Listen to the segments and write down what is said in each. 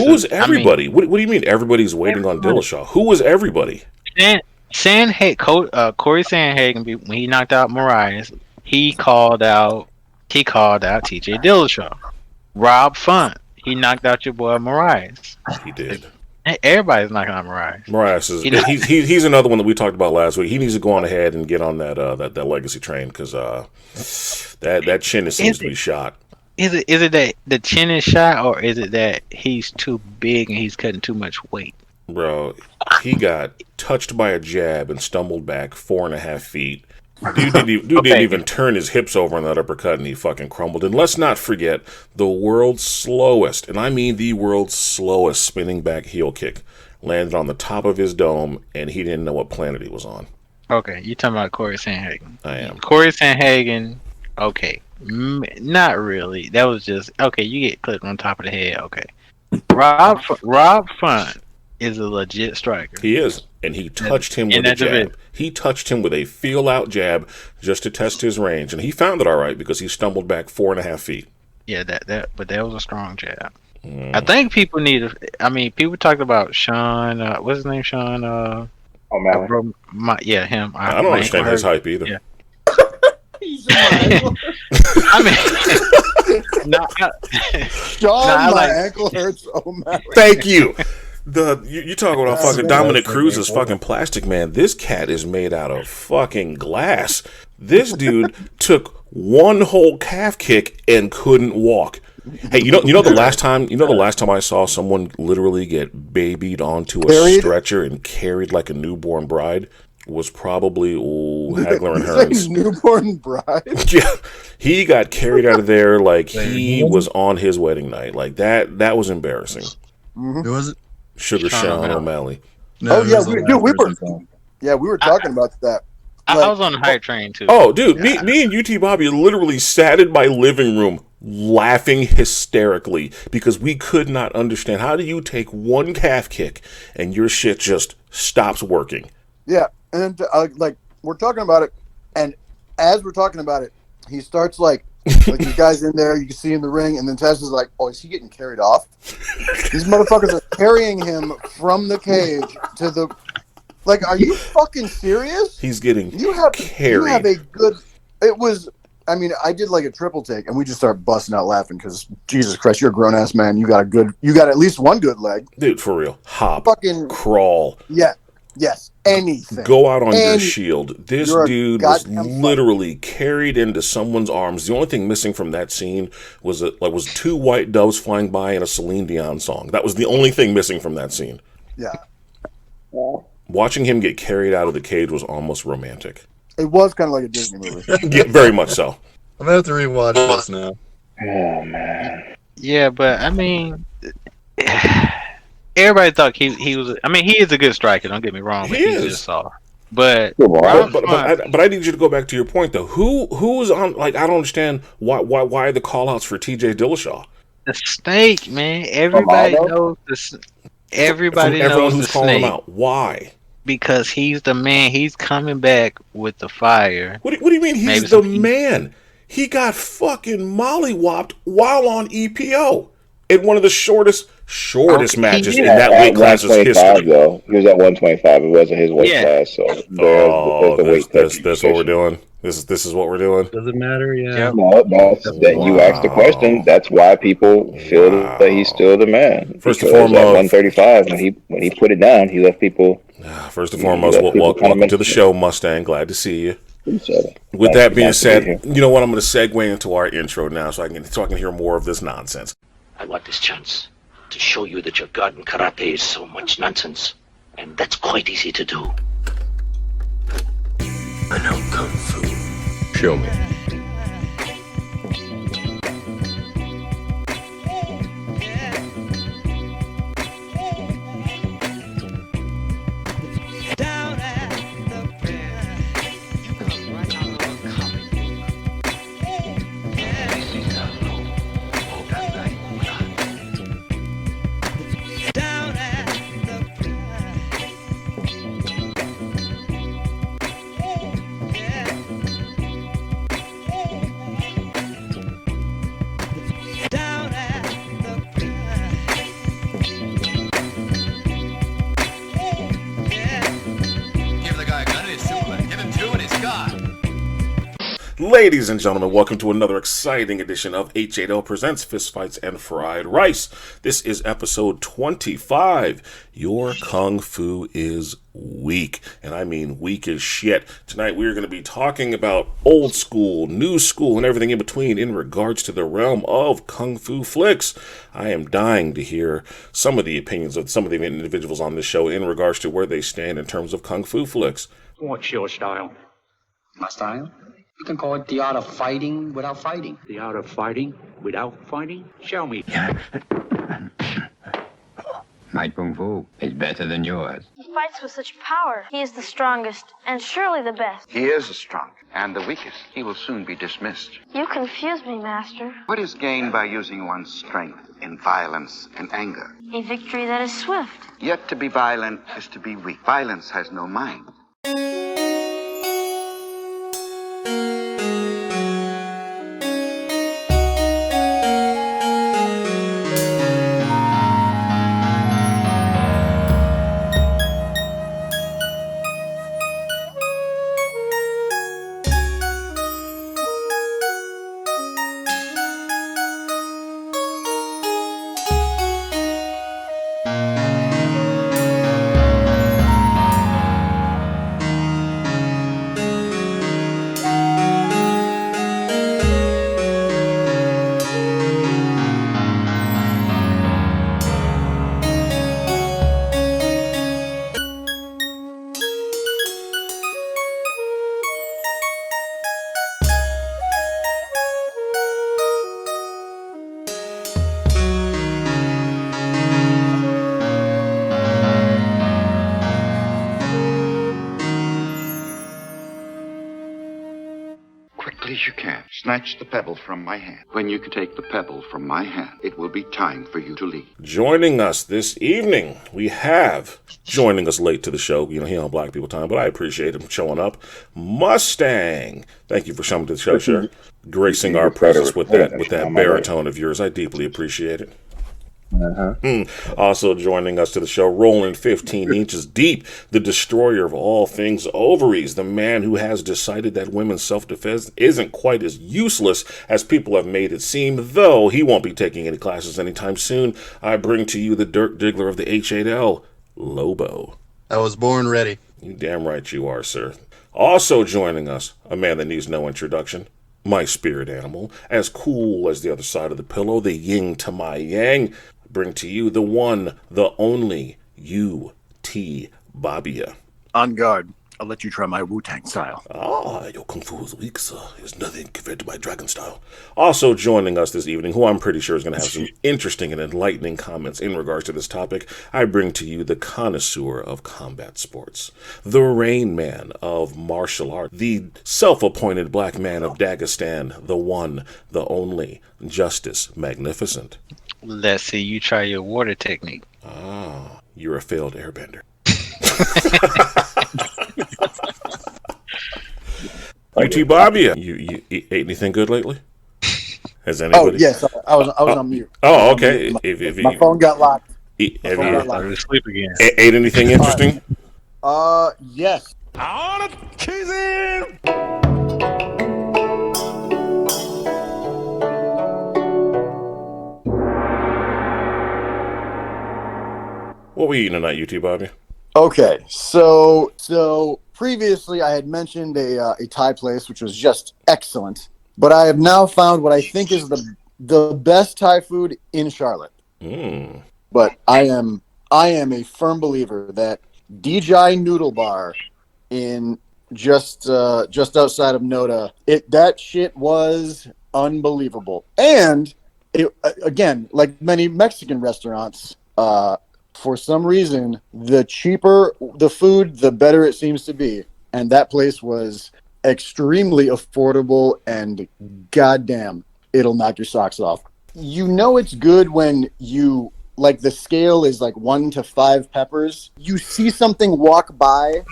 Who was everybody? What do you mean everybody's waiting on Dillashaw? Who was everybody? Corey Sandhagen, when he knocked out Marias, he called out TJ Dillashaw. Rob Font, he knocked out your boy Marias. He did. Everybody's knocking out Marias. Marias is he's another one that we talked about last week. He needs to go on ahead and get on that legacy train because that chin seems to be shot. Is it that the chin is shot, or is it that he's too big and he's cutting too much weight? Bro, he got touched by a jab and stumbled back 4.5 feet. Dude didn't even turn his hips over on that uppercut, and he fucking crumbled. And let's not forget the world's slowest, and I mean the world's slowest spinning back heel kick landed on the top of his dome, and he didn't know what planet he was on. Okay, you're talking about Corey Sandhagen. I am. Corey Sandhagen, okay. Not really. That was just, okay, you get clipped on top of the head, okay. Rob Font is a legit striker. He is. And he touched him with a jab. He touched him with a feel-out jab just to test his range. And he found it all right because he stumbled back 4.5 feet. Yeah, but that was a strong jab. I think people people talked about Sean, what's his name, Sean? O'Malley. Yeah, him. I don't understand his hype either. Yeah. Sean, my ankle hurts. O'Malley. Thank you. You talk about fucking Dominic Cruz's fucking plastic man. This cat is made out of fucking glass. This dude took one whole calf kick and couldn't walk. Hey, you know the last time I saw someone literally get babied onto a stretcher and carried like a newborn bride was probably Hagler and Hearns. Newborn bride? Yeah. He got carried out of there like he was on his wedding night. Like that was embarrassing. Mm-hmm. Who was it? Sugar Sean O'Malley. No, we were talking about that. I was on the hype train too. Oh, dude, me and UTBABYA literally sat in my living room laughing hysterically because we could not understand how do you take one calf kick and your shit just stops working. Yeah, and we're talking about it, and as we're talking about it, he starts like the guy's in there, you can see in the ring, and then Tess is like, "Oh, is he getting carried off?" These motherfuckers are carrying him from the cage to the. Like, are you fucking serious? He's getting carried. You have a good. It was. I mean, I did like a triple take, and we just started busting out laughing because Jesus Christ, you're a grown ass man. You got at least one good leg, dude. For real, hop, fucking crawl. Yeah. Yes, anything. Go out on your shield. This dude was literally carried into someone's arms. The only thing missing from that scene was two white doves flying by and a Celine Dion song. That was the only thing missing from that scene. Yeah. Watching him get carried out of the cage was almost romantic. It was kind of like a Disney movie. Yeah, very much so. I'm gonna have to rewatch this now. Oh man. Yeah, but I mean. Everybody thought he was. I mean, he is a good striker. Don't get me wrong. He is. Just saw. But I need you to go back to your point though. Who was on? Like, I don't understand why the call outs for TJ Dillashaw. The snake, man. Everybody knows the. Everybody knows everyone who's the calling snake. him out. Why? Because he's the man. He's coming back with the fire. What do you mean he's the man? He got fucking mollywopped while on EPO in one of the shortest matches in that weight class's history. Though. He was at 125. It wasn't his weight class, so that's what we're doing. This is what we're doing. Does it matter? Yeah. No, that you asked the question. That's why people feel that he's still the man. First and foremost, at 135, when he put it down, he left people. First and foremost, welcome to the show, Mustang. Glad to see you. With that being said, you know what? I'm going to segue into our intro now, so I can hear more of this nonsense. I want this chance to show you that your God in karate is so much nonsense, and that's quite easy to do. I know kung fu. Show me. the guy a gun and it's suplex. Give him two and it's gone. Ladies and gentlemen, welcome to another exciting edition of H8L Presents Fistfights and Fried Rice. This is episode 25. Your Kung Fu is weak, and I mean weak as shit. Tonight we're going to be talking about old school, new school, and everything in between in regards to the realm of Kung Fu flicks. I am dying to hear some of the opinions of some of the individuals on this show in regards to where they stand in terms of Kung Fu flicks. What's your style? My style? You can call it the art of fighting without fighting. The art of fighting without fighting? Show me. My Kung Fu is better than yours. He fights with such power. He is the strongest and surely the best. He is the strongest and the weakest. He will soon be dismissed. You confuse me, Master. What is gained by using one's strength in violence and anger? A victory that is swift. Yet to be violent is to be weak. Violence has no mind. Quickly as you can, snatch the pebble from my hand. When you can take the pebble from my hand, it will be time for you to leave. Joining us this evening, we have, joining us late to the show, he on Black People Time, but I appreciate him showing up, Mustang. Thank you for coming to the show, sir. Gracing our presence with that baritone of yours. I deeply appreciate it. Also joining us to the show, rolling 15 inches deep, the destroyer of all things ovaries, the man who has decided that women's self-defense isn't quite as useless as people have made it seem, though he won't be taking any classes anytime soon. I bring to you the dirt diggler of the H8L, Lobo. I was born ready. You damn right you are, sir. Also joining us, a man that needs no introduction, my spirit animal, as cool as the other side of the pillow, the yin to my yang. Bring to you the one, the only, UTBABYA. On guard. I'll let you try my Wu-Tang style. Your Kung Fu is weak, sir. Is nothing compared to my dragon style. Also joining us this evening, who I'm pretty sure is going to have some interesting and enlightening comments in regards to this topic, I bring to you the connoisseur of combat sports, the Rain Man of martial art, the self-appointed black man of Dagestan, the one, the only, Justice Magnificent. Let's see you try your water technique. You're a failed airbender. UTBABYA, you ate anything good lately? Has anybody? Oh yes, I was on mute. Oh, okay. My phone got locked. Have you Started to sleep again. ate anything interesting? Yes. I wanna chase him! What we eating tonight, UTBABYA? Okay, so previously I had mentioned a Thai place which was just excellent, but I have now found what I think is the best Thai food in Charlotte. But I am a firm believer that DJ Noodle Bar in just outside of Noda, that shit was unbelievable. And it, again, like many Mexican restaurants, for some reason, the cheaper the food, the better it seems to be. And that place was extremely affordable, and goddamn, it'll knock your socks off. You know it's good when you, like, the scale is like 1 to 5 peppers. You see something walk by,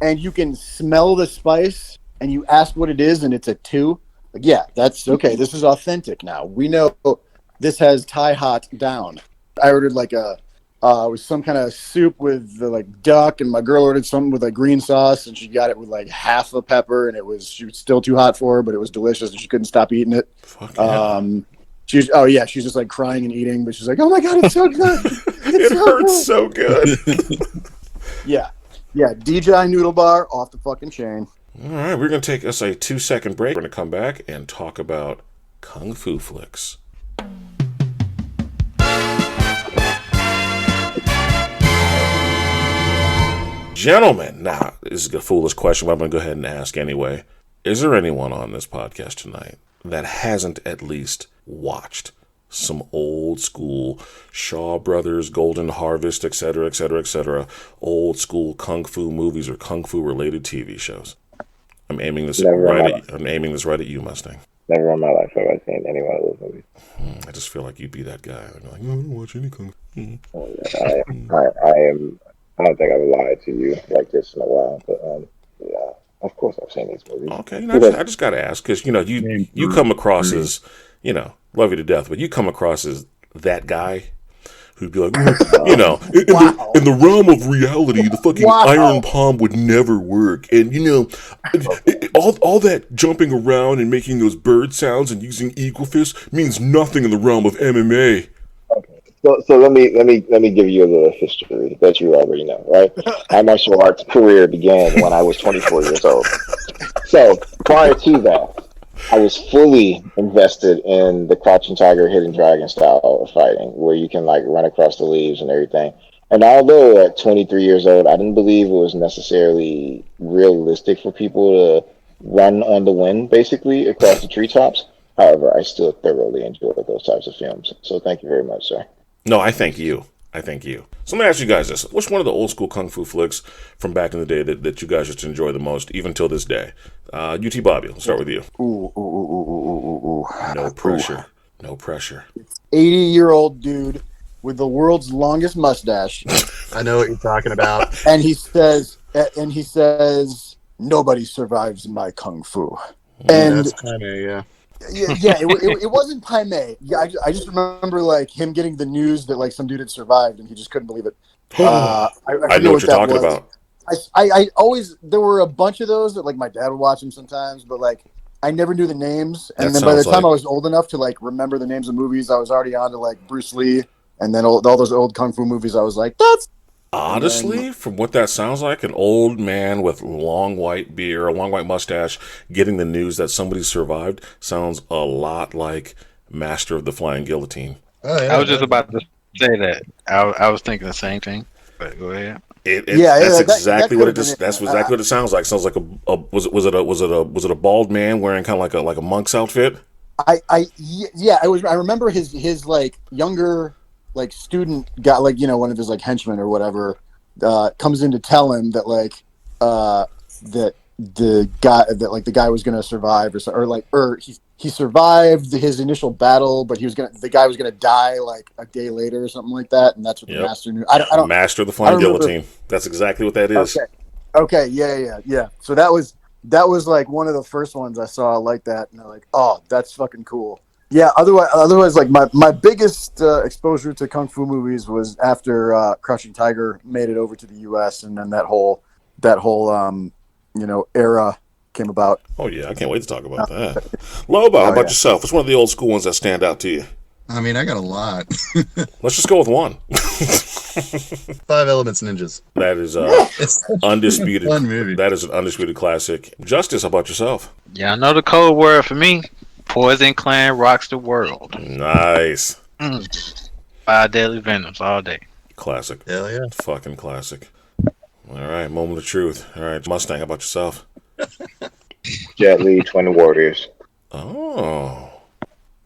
and you can smell the spice, and you ask what it is, and it's a 2. Like, yeah, that's okay. This is authentic now. We know this has Thai hot down. I ordered like it was some kind of soup with like duck, and my girl ordered something with like green sauce, and she got it with like half a pepper, and she was still too hot for her, but it was delicious, and she couldn't stop eating it. Fuck yeah. She's just like crying and eating, but she's like, "Oh my god, it's so good! It hurts so good." Yeah, DJI Noodle Bar off the fucking chain. All right, we're gonna take us a 2-second break. We're gonna come back and talk about kung fu flicks. Gentlemen, now, this is a foolish question, but I'm going to go ahead and ask anyway. Is there anyone on this podcast tonight that hasn't at least watched some old school Shaw Brothers, Golden Harvest, etc., old school kung fu movies or kung fu related TV shows? I'm aiming this right at you, Mustang. Never in my life have I seen any one of those movies. I just feel like you'd be that guy. I'm like, I don't watch any kung fu. I don't think I've lied to you like this in a while, but yeah, of course I've seen these movies. Okay, I just got to ask because you come across as love you to death, but you come across as that guy who'd be like, in the realm of reality, the fucking iron palm would never work, and all that jumping around and making those bird sounds and using eagle fists means nothing in the realm of MMA. So let me give you a little history that you already know, right? My martial arts career began when I was 24 years old. So prior to that, I was fully invested in the Crouching Tiger, Hidden Dragon style of fighting, where you can like run across the leaves and everything. And although at 23 years old, I didn't believe it was necessarily realistic for people to run on the wind, basically, across the treetops. However, I still thoroughly enjoy those types of films. So thank you very much, sir. No, I thank you. So let me ask you guys this. What's one of the old school kung fu flicks from back in the day that you guys just enjoy the most, even till this day? UTBABYA, let's start with you. Ooh. No pressure. 80-year-old dude with the world's longest mustache. I know what you're talking about. And he says, nobody survives my kung fu. And that's kind of, yeah. It wasn't Pai Mei. Yeah, I just remember like him getting the news that like some dude had survived and he just couldn't believe it. I know what you're talking about. I always, there were a bunch of those that like my dad would watch them sometimes, but like I never knew the names. And then by the time I was old enough to like remember the names of movies, I was already on to like Bruce Lee and then all those old kung fu movies. I was like, that's honestly, from what that sounds like, an old man with long white beard, a long white mustache, getting the news that somebody survived sounds a lot like Master of the Flying Guillotine. Oh, yeah, I was just about to say that. I was thinking the same thing. But go ahead. That's exactly what it sounds like. Sounds like was it a bald man wearing kind of like a monk's outfit? I remember his like younger like student got like one of his like henchmen or whatever comes in to tell him that like that the guy was gonna survive or he survived his initial battle, but the guy was gonna die like a day later or something like that, and that's what the master knew. I don't Master of the Flying Guillotine. That's exactly what that is. Okay, yeah. So that was like one of the first ones I saw like that, and I'm like, oh, that's fucking cool. Yeah. Otherwise, like my biggest exposure to kung fu movies was after Crouching Tiger made it over to the U.S. and then that whole era came about. Oh yeah, I can't wait to talk about that. Lobo, how about yourself? What's one of the old school ones that stand out to you? I mean, I got a lot. Let's just go with one. 5 Elements Ninjas. That is undisputed. Fun movie. That is an undisputed classic. Justice, how about yourself? Yeah, I know the code word for me. Poison Clan rocks the world. Nice. 5 Deadly Venoms all day. Classic. Hell yeah. Fucking classic. All right, moment of truth. All right, Mustang, how about yourself? Jet Li, Twin Warriors. Oh.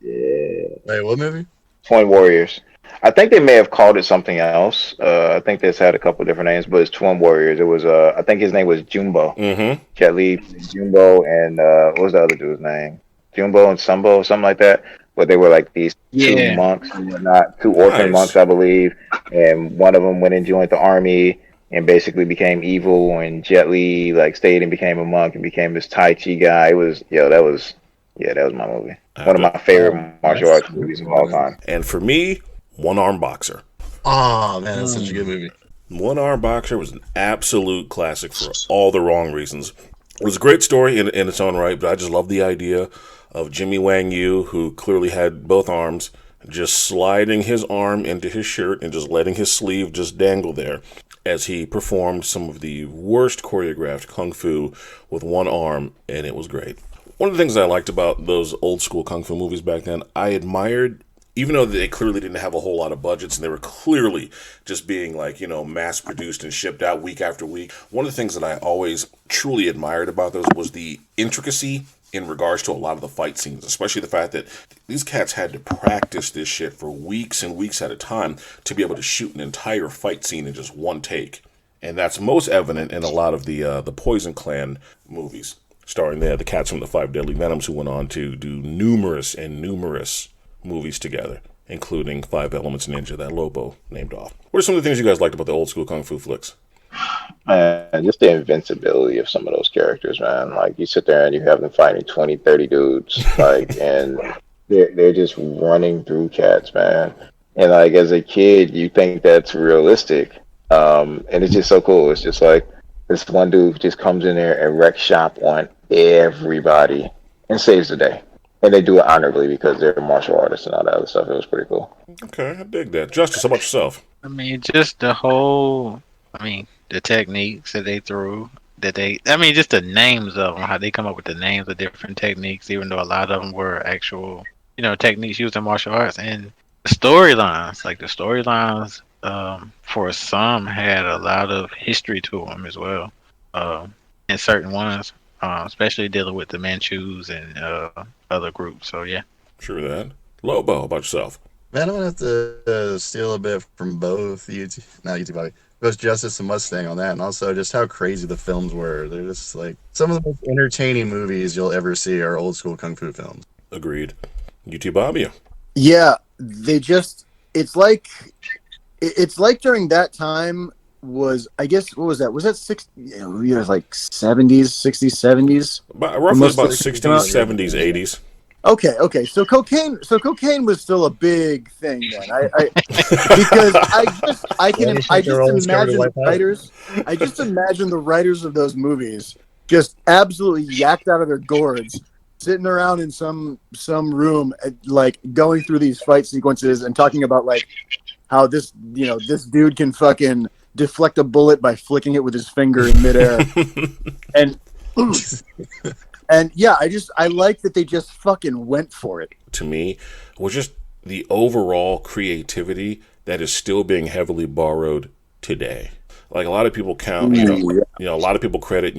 Yeah. Wait, what movie? Twin Warriors. I think they may have called it something else. I think this had a couple different names, but it's Twin Warriors. It was I think his name was Jumbo. Mm-hmm. Jet Li, Jumbo, and what was the other dude's name? Jumbo and Sambo, something like that. But they were like these two monks and whatnot, 2 orphan monks, I believe. And one of them went and joined the army and basically became evil. And Jet Li like stayed and became a monk and became this Tai Chi guy. It was that was my movie. One of my favorite martial arts movies of all time. And for me, One Arm Boxer. Oh man, that's such a good movie. One Arm Boxer was an absolute classic for all the wrong reasons. It was a great story in its own right, but I just love the idea of Jimmy Wang Yu, who clearly had both arms, just sliding his arm into his shirt and just letting his sleeve just dangle there as he performed some of the worst choreographed kung fu with one arm, and it was great. One of the things I liked about those old school kung fu movies back then, I admired, even though they clearly didn't have a whole lot of budgets and they were clearly just being like, mass produced and shipped out week after week. One of the things that I always truly admired about those was the intricacy in regards to a lot of the fight scenes, especially the fact that these cats had to practice this shit for weeks and weeks at a time to be able to shoot an entire fight scene in just one take. And that's most evident in a lot of the Poison Clan movies, starring the cats from the Five Deadly Venoms, who went on to do numerous movies together, including Five Elements Ninja that Lobo named off. What are some of the things you guys liked about the old school kung fu flicks? Just the invincibility of some of those characters, man. Like, you sit there and you have them fighting 20, 30 dudes, like, and they're just running through cats, man. And like, as a kid, you think that's realistic, and it's just so cool. It's just like this one dude just comes in there and wrecks shop on everybody and saves the day. And they do it honorably because they're martial artists and all that other stuff. It was pretty cool. Okay, I dig that. Justice, how about yourself? I mean, just the techniques that they threw, just the names of them, how they come up with the names of different techniques, even though a lot of them were actual, techniques used in martial arts. And the storylines, for some had a lot of history to them as well, in certain ones, especially dealing with the Manchus and other groups. So yeah. Sure that. Lobo, how about yourself? Man, I'm gonna have to steal a bit from both both Justice and Mustang on that, and also just how crazy the films were. They're just like some of the most entertaining movies you'll ever see are old school kung fu films. Agreed. UTBABYA. Yeah, it's like during that time was, I guess, what was that? Was that 60s, like 70s, 60s, 70s? Roughly about 60s, 70s, 80s. Okay. So cocaine was still a big thing then. Because I just imagine the writers of those movies just absolutely yacked out of their gourds, sitting around in some room, like going through these fight sequences and talking about like how this dude can fucking deflect a bullet by flicking it with his finger in midair. And yeah, I like that they just fucking went for it. To me, was just the overall creativity that is still being heavily borrowed today. Like, a lot of people count, a lot of people credit,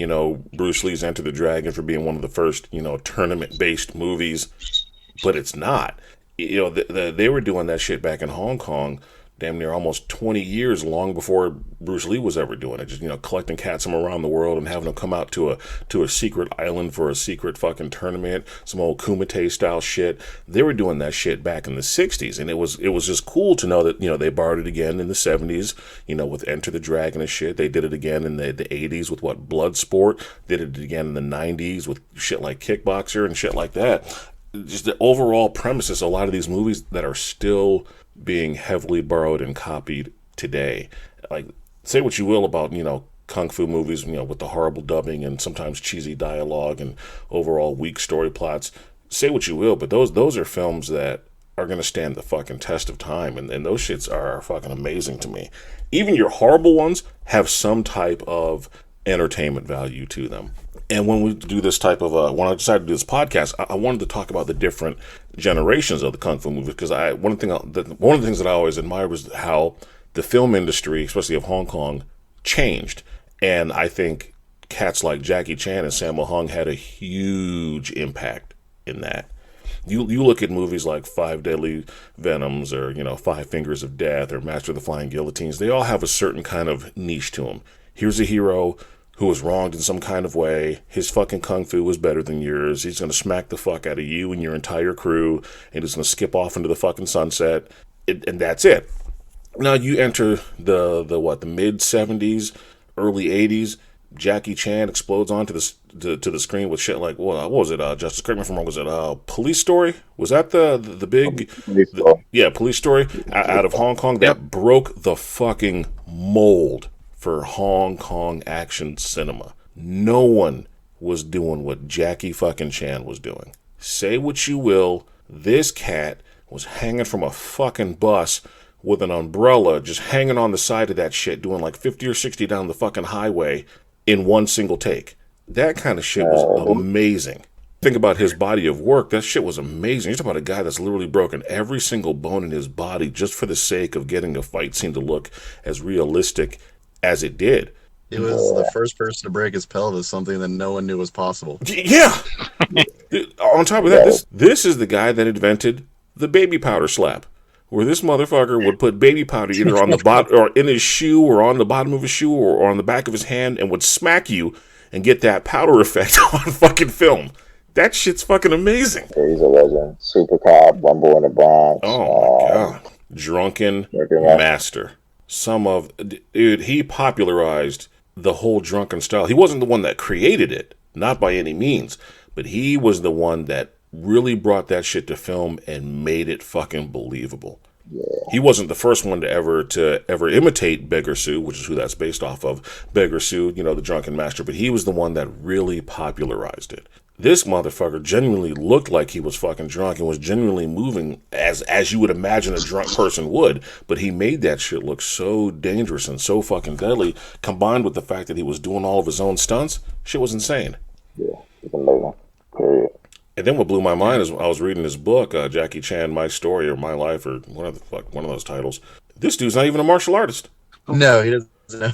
Bruce Lee's Enter the Dragon for being one of the first, tournament-based movies, but it's not. They were doing that shit back in Hong Kong damn near almost 20 years long before Bruce Lee was ever doing it. Just, collecting cats from around the world and having them come out to a secret island for a secret fucking tournament, some old Kumite style shit. They were doing that shit back in the 60s, and it was just cool to know that, they borrowed it again in the 70s, with Enter the Dragon and shit. They did it again in the 80s with Bloodsport, did it again in the 90s with shit like Kickboxer and shit like that. Just the overall premises, a lot of these movies that are still being heavily borrowed and copied today. Like, say what you will about, kung fu movies, with the horrible dubbing and sometimes cheesy dialogue and overall weak story plots. Say what you will, but those are films that are going to stand the fucking test of time, and those shits are fucking amazing to me. Even your horrible ones have some type of entertainment value to them. And when we do this type of, when I decided to do this podcast, I wanted to talk about the different generations of the kung fu movies, because one of the things that I always admired was how the film industry, especially of Hong Kong, changed. And I think cats like Jackie Chan and Sammo Hung had a huge impact in that. You look at movies like Five Deadly Venoms or, Five Fingers of Death or Master of the Flying Guillotines. They all have a certain kind of niche to them. Here's a hero who was wronged in some kind of way. His fucking kung fu was better than yours. He's going to smack the fuck out of you and your entire crew, and he's going to skip off into the fucking sunset, and that's it. Now you enter the mid 70s, early 80s. Jackie Chan explodes onto the screen with shit like what was it? Justice, correct me if I'm wrong. Was it Police Story? Was that the big Police Story out of Hong Kong that broke the fucking mold for Hong Kong action cinema? No one was doing what Jackie fucking Chan was doing. Say what you will, this cat was hanging from a fucking bus with an umbrella, just hanging on the side of that shit, doing like 50 or 60 down the fucking highway in one single take. That kind of shit was amazing. Think about his body of work. That shit was amazing. You're talking about a guy that's literally broken every single bone in his body just for the sake of getting a fight scene to look as realistic as it did. He was the first person to break his pelvis, something that no one knew was possible. Yeah. On top of that, this is the guy that invented the baby powder slap, where this motherfucker would put baby powder either on the bottom or in his shoe or on the bottom of his shoe or on the back of his hand and would smack you and get that powder effect on fucking film. That shit's fucking amazing. Yeah, he's a legend. Super Cop, Rumble in the Bronx. Oh my god. Drunken Master. Dude, he popularized the whole drunken style. He wasn't the one that created it, not by any means, but he was the one that really brought that shit to film and made it fucking believable. Yeah. He wasn't the first one to ever imitate Beggar Sue, which is who that's based off of. Beggar Sue, the drunken master, but he was the one that really popularized it. This motherfucker genuinely looked like he was fucking drunk and was genuinely moving as you would imagine a drunk person would, but he made that shit look so dangerous and so fucking deadly, combined with the fact that he was doing all of his own stunts. Shit was insane. Yeah, it's amazing. Period. And then what blew my mind is I was reading this book, Jackie Chan, My Story or My Life, or one of those titles. This dude's not even a martial artist. No, he doesn't know.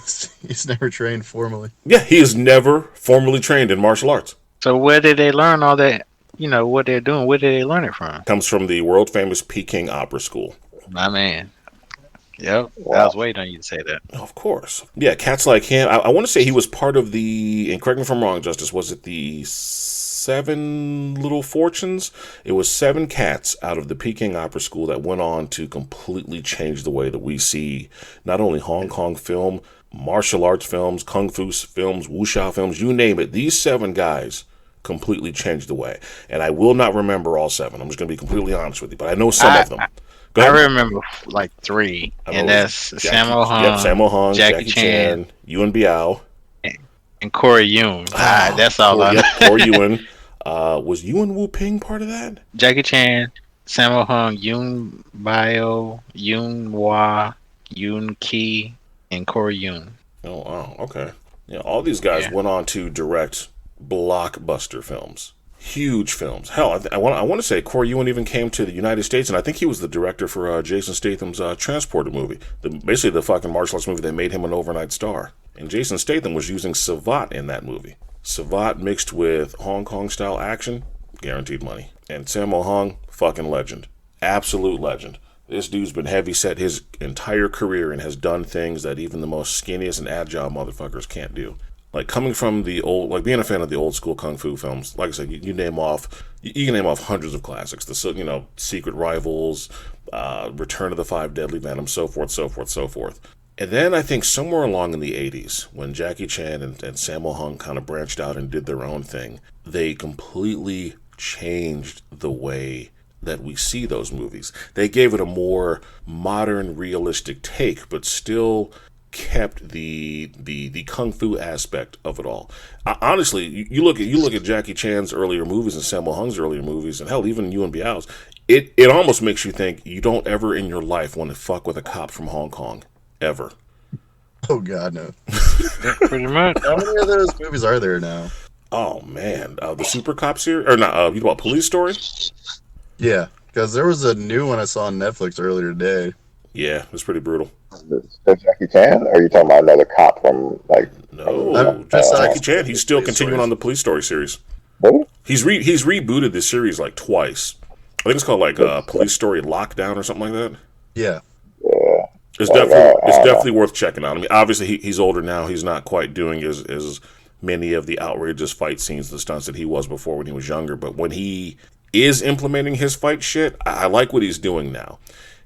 He's never trained formally. Yeah, he is never formally trained in martial arts. So where did they learn all that? What they're doing? Where did they learn it from? Comes from the world famous Peking Opera School. My man. Yep, I was waiting on you to say that. Of course. Yeah, cats like him. I want to say he was part of the, and correct me if I'm wrong, Justice, was it the 7 Little Fortunes? It was 7 cats out of the Peking Opera School that went on to completely change the way that we see not only Hong Kong film, martial arts films, kung fu films, wuxia films, you name it. These 7 guys completely changed the way. And I will not remember all 7. I'm just going to be completely honest with you, but I know some of them. I remember like 3, and that's Sammo Hung, Sammo Hung, Jackie Chan, Yuen Bioa, and Corey Yuen. That's all I know. Corey Yuen. Was Yuen Woo Ping part of that? Jackie Chan, Sammo Hung, Yuen Bioa, Yuen Woo, Yuen Ki, and Corey Yuen. Oh, wow. Okay. Yeah, all these guys went on to direct blockbuster films. Huge films. Hell, I want to say Corey Yuen even came to the United States, and I think he was the director for Jason Statham's Transporter movie. Basically the fucking martial arts movie that made him an overnight star. And Jason Statham was using Savate in that movie. Savate mixed with Hong Kong style action, guaranteed money. And Sammo Hung, fucking legend. Absolute legend. This dude's been heavy set his entire career and has done things that even the most skinniest and agile motherfuckers can't do. Like coming from the old, like being a fan of the old school kung fu films. Like I said, you can name off hundreds of classics. Secret Rivals, Return of the Five Deadly Venoms, so forth, so forth, so forth. And then I think somewhere along in the 80s, when Jackie Chan and Sammo Hung kind of branched out and did their own thing, they completely changed the way that we see those movies. They gave it a more modern, realistic take, but still kept the kung fu aspect of it all. Honestly, you look at Jackie Chan's earlier movies and Sammo Hung's earlier movies, and hell, even Yuen Bioa's. It almost makes you think you don't ever in your life want to fuck with a cop from Hong Kong, ever. Oh God, no. Pretty much. How many of those movies are there now? Oh man, the Super Cop series, or not? You know what, Police Story? Yeah, because there was a new one I saw on Netflix earlier today. Yeah, it was pretty brutal. Is Jackie Chan, or are you talking about another cop from No, just Jackie Chan. He's still continuing on the Police Story series. Really? He's rebooted this series like twice. I think it's called like Police Story Lockdown or something like that. Yeah. Yeah. It's definitely worth checking out. I mean, obviously he's older now. He's not quite doing as many of the outrageous fight scenes, the stunts that he was before when he was younger. But when he is implementing his fight shit, I like what he's doing now.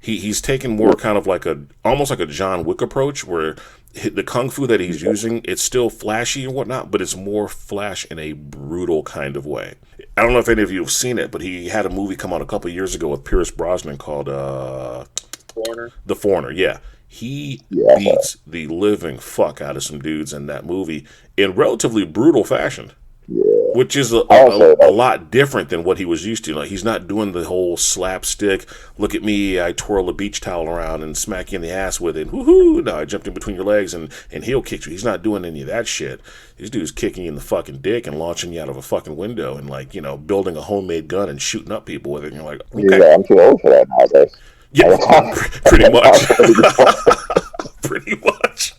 He's taken more kind of like almost like a John Wick approach, where the kung fu that he's using, it's still flashy and whatnot, but it's more flash in a brutal kind of way. I don't know if any of you have seen it, but he had a movie come out a couple years ago with Pierce Brosnan called Foreigner. The Foreigner. Yeah, he beats the living fuck out of some dudes in that movie in relatively brutal fashion. Yeah. Which is a lot different than what he was used to. Like, he's not doing the whole slapstick, look at me, I twirl a beach towel around and smack you in the ass with it, woohoo, no, I jumped in between your legs and heel kicked you. He's not doing any of that shit. This dude's kicking you in the fucking dick and launching you out of a fucking window and, like, you know, building a homemade gun and shooting up people with it. And you're like, okay. Yeah, I'm too old for that nowadays. Yeah, pretty much. Pretty much.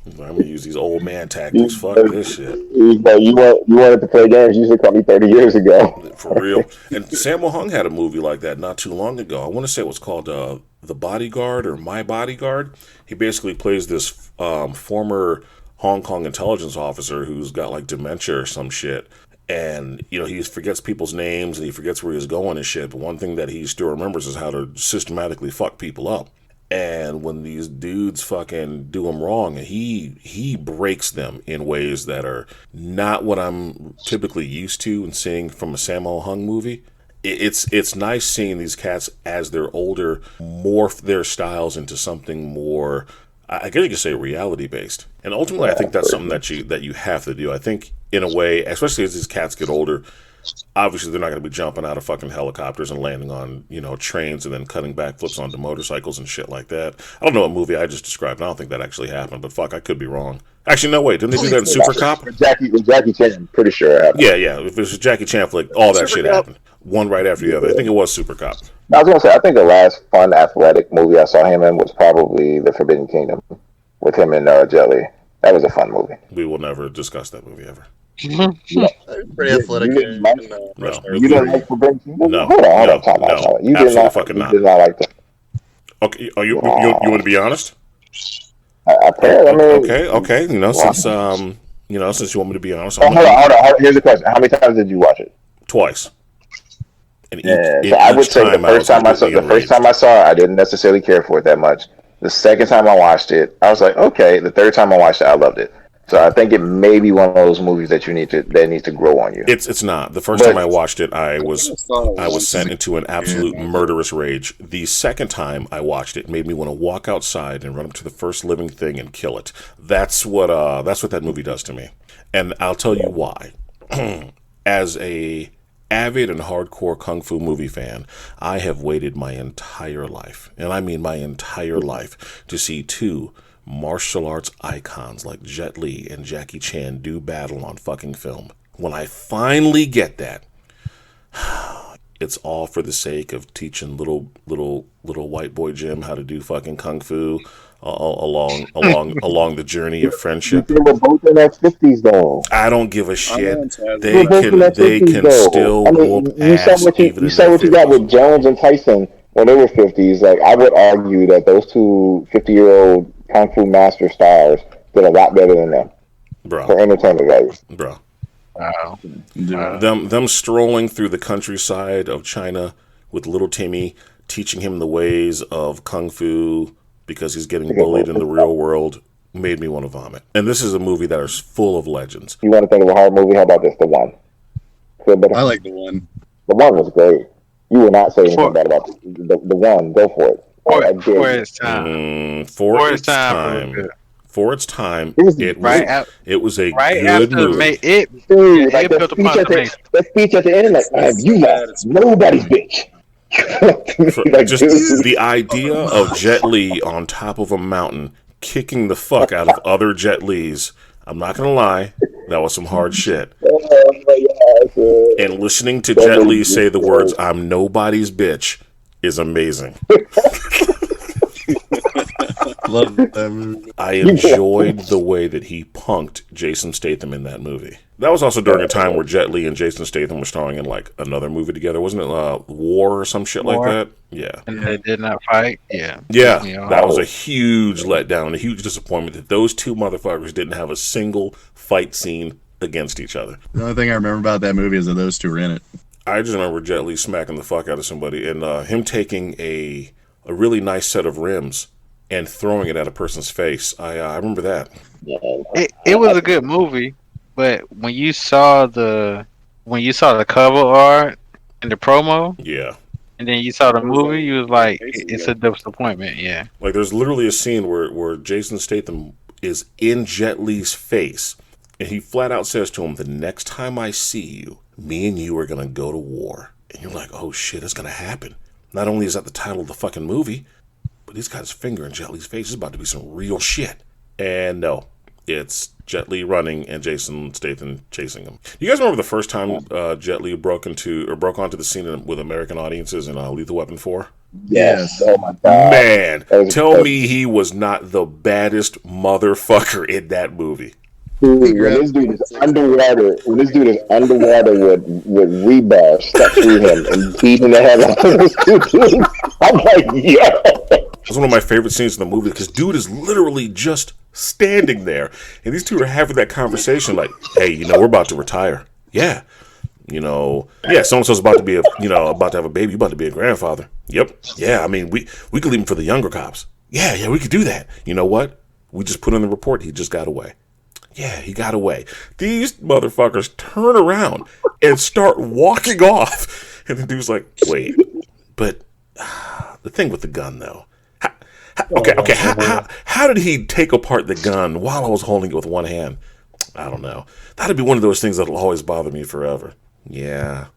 I'm going to use these old man tactics. Fuck this shit. You wanted to play games. You should call me 30 years ago. For real. And Sammo Hung had a movie like that not too long ago. I want to say it was called The Bodyguard or My Bodyguard. He basically plays this former Hong Kong intelligence officer who's got like dementia or some shit. And, you know, he forgets people's names and he forgets where he's going and shit. But one thing that he still remembers is how to systematically fuck people up. And when these dudes fucking do him wrong, he breaks them in ways that are not what I'm typically used to and seeing from a Sammo Hung movie. It's nice seeing these cats as they're older morph their styles into something more, I guess you could say, reality based. And ultimately, I think that's something that you have to do. I think in a way, especially as these cats get older, obviously they're not going to be jumping out of fucking helicopters and landing on, you know, trains and then cutting backflips onto motorcycles and shit like that. I don't know what movie I just described. I don't think that actually happened, but fuck, I could be wrong. Actually, no, wait, didn't they do that in Super Cop? With Jackie Chan, I'm pretty sure it happened. Yeah. If it was Jackie Chan flick, all that shit happened. One right after the other. I think it was Super Cop. I was going to say, I think the last fun athletic movie I saw him in was probably The Forbidden Kingdom with him and Jet Li. That was a fun movie. We will never discuss that movie ever. Pretty athletic. You didn't like Forbidden Kingdom? No. Hold on. You did not fucking not. You did not like that. Okay, you want to be honest? Okay. You know, since you want me to be honest. Hold on. Here's the question: how many times did you watch it? Twice. And so I would say the first time I saw it, I didn't necessarily care for it that much. The second time I watched it, I was like, okay. The third time I watched it, I loved it. So I think it may be one of those movies that needs to grow on you. It's not. The first time I watched it, I was sent into an absolute murderous rage. The second time I watched it made me want to walk outside and run up to the first living thing and kill it. That's what that movie does to me. And I'll tell you why. As a avid and hardcore kung fu movie fan, I have waited my entire life, and I mean my entire life, to see two martial arts icons like Jet Li and Jackie Chan do battle on fucking film. When I finally get that, it's all for the sake of teaching little white boy Jim how to do fucking kung fu along the journey of friendship. They were both in their 50s though. I don't give a shit. They can still whoop ass. You saw what you got with Jones and Tyson when they were 50s. Like, I would argue that those two 50-year-old kung fu master stars did a lot better than them, bro. For entertainment value, bro. Wow. Them strolling through the countryside of China with little Timmy, teaching him the ways of kung fu because he's getting bullied in the real world, made me want to vomit. And this is a movie that is full of legends. You want to think of a hard movie? How about this? The One. I like The One. The One was great. You will not say anything bad about the One. Go for it. For its time. For its time, it was a good movie. That speech at the end, like, you lost. Nobody's bitch. Just the idea of Jet Li on top of a mountain kicking the fuck out of other Jet Lis. I'm not gonna lie, that was some hard shit. And listening to Jet Li say the words "I'm nobody's bitch" is amazing. Love that movie. I enjoyed the way that he punked Jason Statham in that movie. That was also during a time where Jet Li and Jason Statham were starring in like another movie together, wasn't it? War or some shit like that. Yeah. And they did not fight. Yeah. Yeah. That was a huge letdown, a huge disappointment that those two motherfuckers didn't have a single fight scene against each other. The only thing I remember about that movie is that those two were in it. I just remember Jet Li smacking the fuck out of somebody and him taking a a really nice set of rims and throwing it at a person's face. I remember that. Yeah. It was a good movie, but when you saw the cover art and the promo, Yeah. and then you saw the movie, you was like, it's a disappointment. Yeah. Like, there's literally a scene where Jason Statham is in Jet Li's face, and he flat out says to him, "The next time I see you, me and you are going to go to war." And you're like, oh shit, it's going to happen. Not only is that the title of the fucking movie, but he's got his finger in Jet Li's face. It's about to be some real shit. And no, it's Jet Li running and Jason Statham chasing him. You guys remember the first time Jet Li broke onto the scene with American audiences in Lethal Weapon 4? Yes. Oh my god. Man, tell me he was not the baddest motherfucker in that movie. Dude, when this dude is underwater with rebar stuck through him and beating the hell out of those two dudes, I'm like, yo. It's one of my favorite scenes in the movie because dude is literally just standing there, and these two are having that conversation like, "Hey, we're about to retire. Yeah, so and so's about to be about to have a baby. You about to be a grandfather. Yep. Yeah, I mean, we could leave him for the younger cops. Yeah, we could do that. You know what? We just put in the report. He just got away. Yeah, he got away. These motherfuckers turn around and start walking off, and the dude's like, wait, but the thing with the gun though. How did he take apart the gun while I was holding it with one hand? I don't know. That'd be one of those things that'll always bother me forever. Yeah.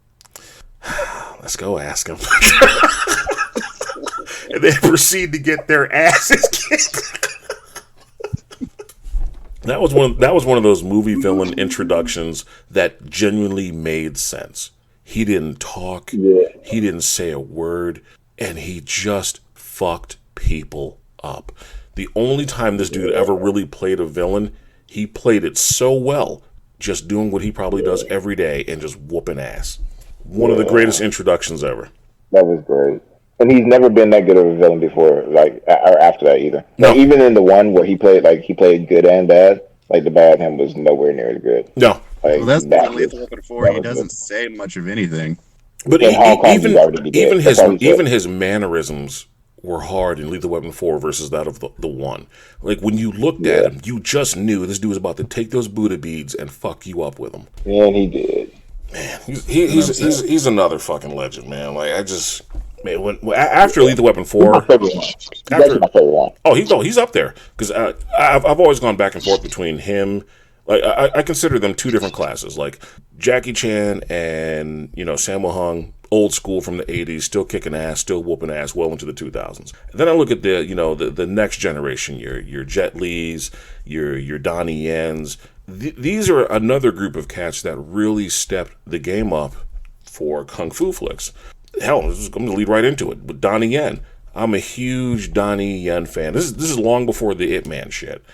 Let's go ask him. And they proceed to get their asses kicked. That was one of those movie villain introductions that genuinely made sense. He didn't talk. Yeah. He didn't say a word, and he just fucked people up. The only time this dude ever really played a villain, he played it so well, just doing what he probably does every day and just whooping ass. One of the greatest introductions ever. That was great. And he's never been that good of a villain before, or after that either. No. Like, even in the one where he played good and bad, like the bad him was nowhere near as good. No. Well, that's the Lethal Weapon 4. He doesn't say much of anything. But even his mannerisms were hard in Lethal Weapon 4 versus that of the one. Like, when you looked at him, you just knew this dude was about to take those Buddha beads and fuck you up with them. And he did. Man, he's another fucking legend, man. Like, after Lethal Weapon 4, my favorite one. That's my favorite one. Oh, he's up there because I've always gone back and forth between him. Like, I consider them two different classes. Like Jackie Chan and Sammo Hung, old school from the '80s, still kicking ass, still whooping ass, well into the 2000s. And then I look at the next generation, your Jet Li's, your Donnie Yen's. These are another group of cats that really stepped the game up for kung fu flicks. Hell, I'm going to lead right into it with Donnie Yen. I'm a huge Donnie Yen fan. This is long before the Ip Man shit.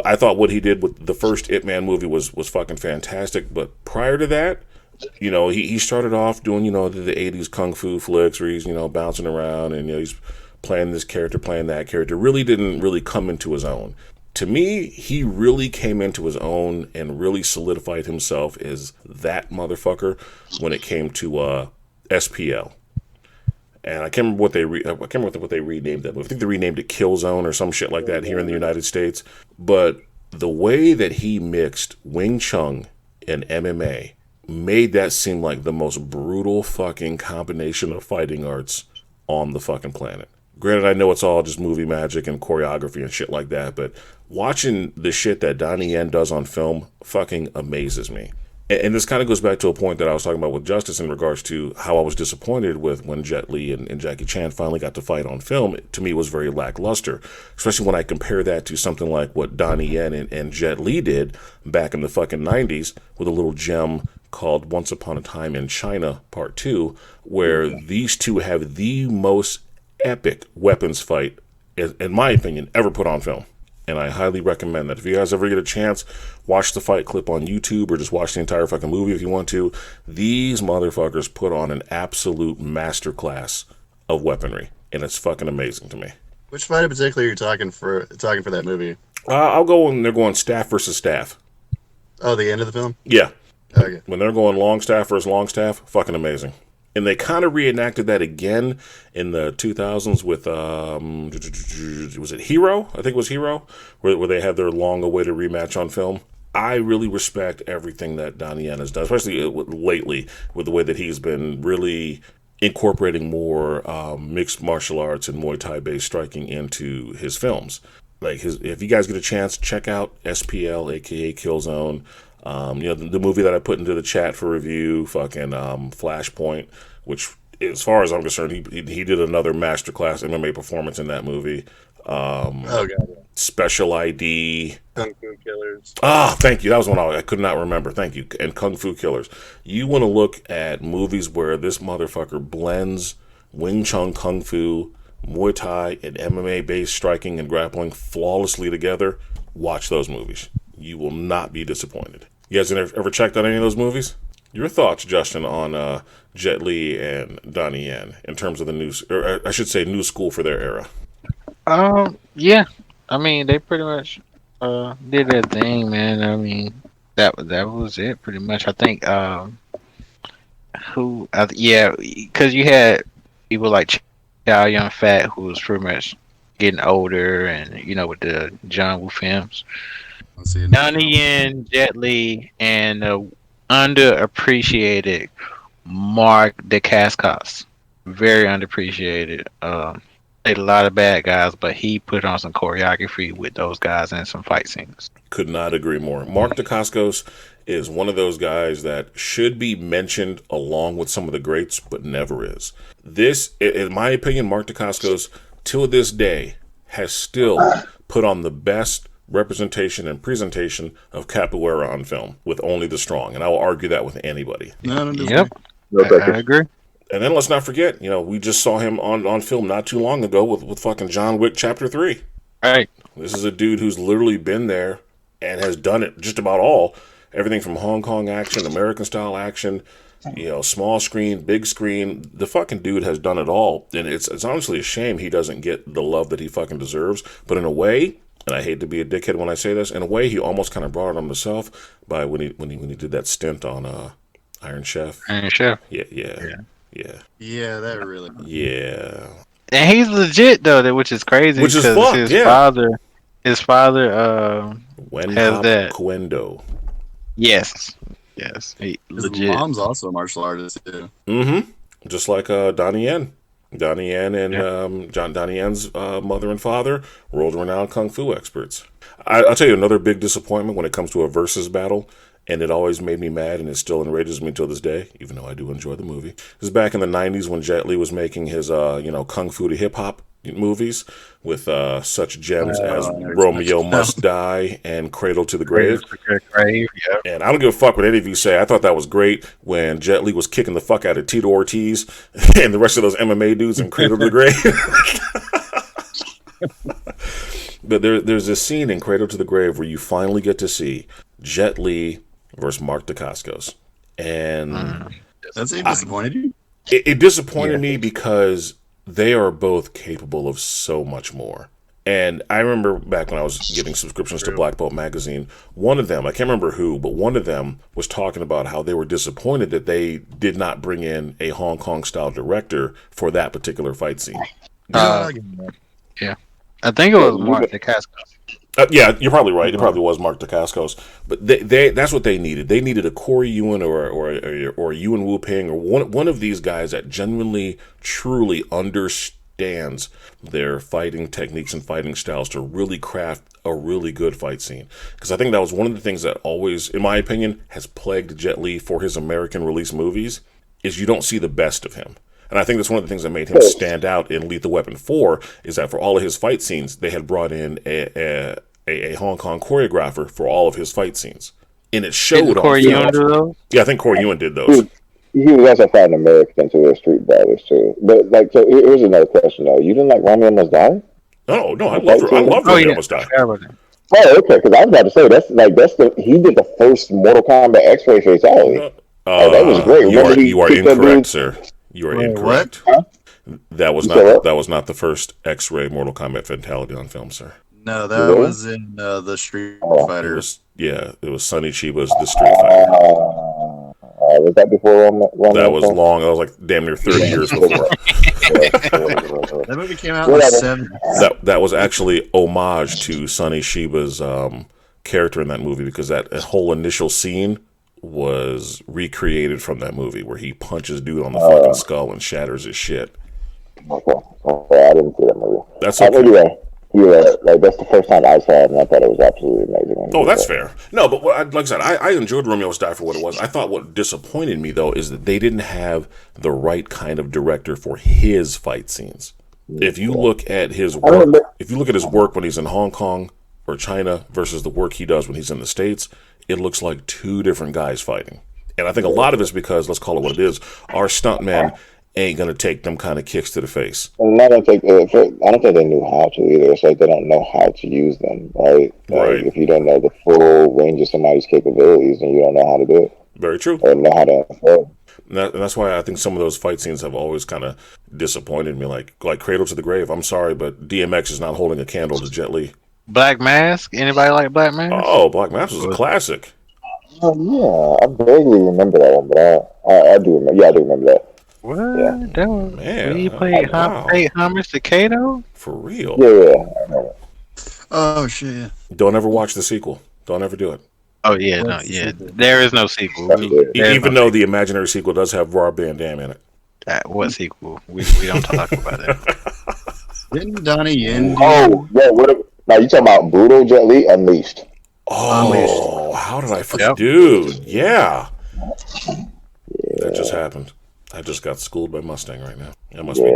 I thought what he did with the first Ip Man movie was fucking fantastic. But prior to that, he started off doing the 80s kung fu flicks where he's bouncing around and he's playing this character, playing that character. Really didn't really come into his own. To me, he really came into his own and really solidified himself as that motherfucker when it came to SPL. And I can't remember what they renamed that movie. I think they renamed it Killzone or some shit like that here in the United States. But the way that he mixed Wing Chun and MMA made that seem like the most brutal fucking combination of fighting arts on the fucking planet. Granted, I know it's all just movie magic and choreography and shit like that, but watching the shit that Donnie Yen does on film fucking amazes me. And this kind of goes back to a point that I was talking about with Justice in regards to how I was disappointed with when Jet Li and Jackie Chan finally got to fight on film. To me, it was very lackluster, especially when I compare that to something like what Donnie Yen and Jet Li did back in the fucking 90s with a little gem called Once Upon a Time in China Part 2, where these two have the most epic weapons fight, in my opinion, ever put on film. And I highly recommend that. If you guys ever get a chance, watch the fight clip on YouTube or just watch the entire fucking movie if you want to. These motherfuckers put on an absolute masterclass of weaponry, and it's fucking amazing to me. Which fight in particular are you talking for that movie? I'll go when they're going staff versus staff. Oh, the end of the film? Yeah. Okay. When they're going long staff versus long staff, fucking amazing. And they kind of reenacted that again in the 2000s with, was it Hero? I think it was Hero, where they had their long-awaited rematch on film. I really respect everything that Donnie Yen has done, especially lately with the way that he's been really incorporating more mixed martial arts and Muay Thai-based striking into his films. Like, if you guys get a chance, check out SPL, aka Killzone. The movie that I put into the chat for review, fucking Flashpoint, which, as far as I'm concerned, he did another masterclass MMA performance in that movie. God. Special ID. Kung Fu Killers. Thank you. That was one I could not remember. Thank you. And Kung Fu Killers. You want to look at movies where this motherfucker blends Wing Chun Kung Fu, Muay Thai, and MMA-based striking and grappling flawlessly together, watch those movies. You will not be disappointed. You guys ever checked out any of those movies? Your thoughts, Justin, on Jet Li and Donnie Yen in terms of the new school for their era? Yeah. I mean, they pretty much did their thing, man. I mean, that was it pretty much. I think because you had people like Chow Yun Fat, who was pretty much getting older, and with the John Woo films. Donnie Yen, Jet Li, and underappreciated Mark Dacascos. Very underappreciated. Played a lot of bad guys, but he put on some choreography with those guys and some fight scenes. Could not agree more. Mark Dacascos is one of those guys that should be mentioned along with some of the greats, but never is. This, in my opinion, Mark Dacascos, till this day, has still put on the best representation and presentation of capoeira on film with Only the Strong, and I will argue that with anybody. Yep, I agree. And then let's not forget, we just saw him on film not too long ago with fucking John Wick Chapter 3. Right. This is a dude who's literally been there and has done it just about all. Everything from Hong Kong action, American style action, small screen, big screen. The fucking dude has done it all. And it's honestly a shame he doesn't get the love that he fucking deserves. But in a way, and I hate to be a dickhead when I say this, in a way he almost kind of brought it on himself by when he did that stint on Iron Chef. Iron Chef. Yeah, that really. Yeah. And he's legit though, which is crazy. Which is fucked, his father has that. Quendo. Yes. He His legit. mom's also a martial artist too. Mm-hmm. Just like Donnie Yen. Donnie Yen and Donnie Yen's mother and father, world-renowned kung fu experts. I'll tell you another big disappointment when it comes to a versus battle. And it always made me mad, and it still enrages me till this day, even though I do enjoy the movie. This is back in the 90s when Jet Li was making his, kung fu to hip-hop movies with such gems as Romeo Must Die and Cradle to the Grave. And I don't give a fuck what any of you say. I thought that was great when Jet Li was kicking the fuck out of Tito Ortiz and the rest of those MMA dudes in Cradle to the Grave. But there's this scene in Cradle to the Grave where you finally get to see Jet Li versus Mark Dacascos. And That's disappointed you? It disappointed me because they are both capable of so much more. And I remember back when I was getting subscriptions to Black Belt magazine, one of them, I can't remember who, but one of them was talking about how they were disappointed that they did not bring in a Hong Kong style director for that particular fight scene. Yeah. I think it was Mark Dacascos. Yeah, you're probably right. It probably was Mark Dacascos. But that's what they needed. They needed a Corey Yuen or Yuen Woo Ping or one of these guys that genuinely, truly understands their fighting techniques and fighting styles to really craft a really good fight scene. Because I think that was one of the things that always, in my opinion, has plagued Jet Li for his American release movies, is you don't see the best of him. And I think that's one of the things that made him stand out in Lethal Weapon 4 is that for all of his fight scenes, they had brought in a Hong Kong choreographer for all of his fight scenes. And it showed on film. Yeah, I think Corey Yuen did those. He was also fighting Americans who were street brothers too. But so here's another question though. You didn't like Romeo Must Die? Oh no, I love Romeo Must Die. Oh, okay, because I was about to say he did the first Mortal Kombat X-ray fatality. That was great. You are incorrect, sir. You are incorrect. Huh? That was not the first X-ray Mortal Kombat fatality on film, sir. No, that was in the Street Fighter. It was Sonny Chiba's The Street Fighter. Was that before Rome? That was long. That was like damn near 30 years before. That movie came out in the 70s. That was actually homage to Sonny Shiba's character in that movie, because that whole initial scene was recreated from that movie where he punches dude on the fucking skull and shatters his shit. Okay, I didn't see that movie. That's okay. Anyway, like that's the first time I saw it, and I thought it was absolutely amazing. Oh, that's fair. No, but like I said, I enjoyed Romeo's Die for what it was. I thought what disappointed me, though, is that they didn't have the right kind of director for his fight scenes. If you look at his work, when he's in Hong Kong or China versus the work he does when he's in the States, it looks like two different guys fighting. And I think a lot of it's because, let's call it what it is, our stuntmen ain't gonna take them kind of kicks to the face. And I don't think they knew how to either. It's like they don't know how to use them, right? Right. If you don't know the full range of somebody's capabilities, then you don't know how to do it. Very true. Or know how to. And that's why I think some of those fight scenes have always kind of disappointed me. Like Cradle to the Grave. I'm sorry, but DMX is not holding a candle to Jet Li. Black Mask. Anybody like Black Mask? Oh, Black Mask was a classic. Yeah, I vaguely remember that one, but I do remember. Yeah, I do remember that. What? Yeah. That was, Man, you played homage to Kato? For real? Yeah, I remember. Oh shit! Don't ever watch the sequel. Don't ever do it. Oh yeah, no, yeah. There is no sequel. Even though the imaginary sequel does have Rob Van Dam in it. What sequel? We don't talk about that. Didn't Donnie Yen? Oh, yeah. Now you talking about Brutal Jet Li Unleashed? Oh, how did I forget? Dude, yeah. That just happened. I just got schooled by Mustang right now. I must be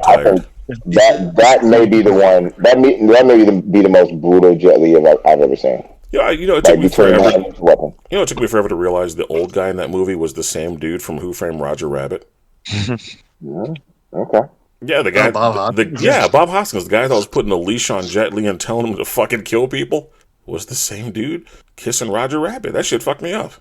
tired. That may be the one. That may be the most brutal Jet Li I've ever seen. Yeah, it took me forever. It took me forever to realize the old guy in that movie was the same dude from Who Framed Roger Rabbit. Okay. Yeah, the guy. Bob Hoskins. Bob Hoskins, the guy that was putting a leash on Jet Li and telling him to fucking kill people, was the same dude kissing Roger Rabbit. That shit fucked me up.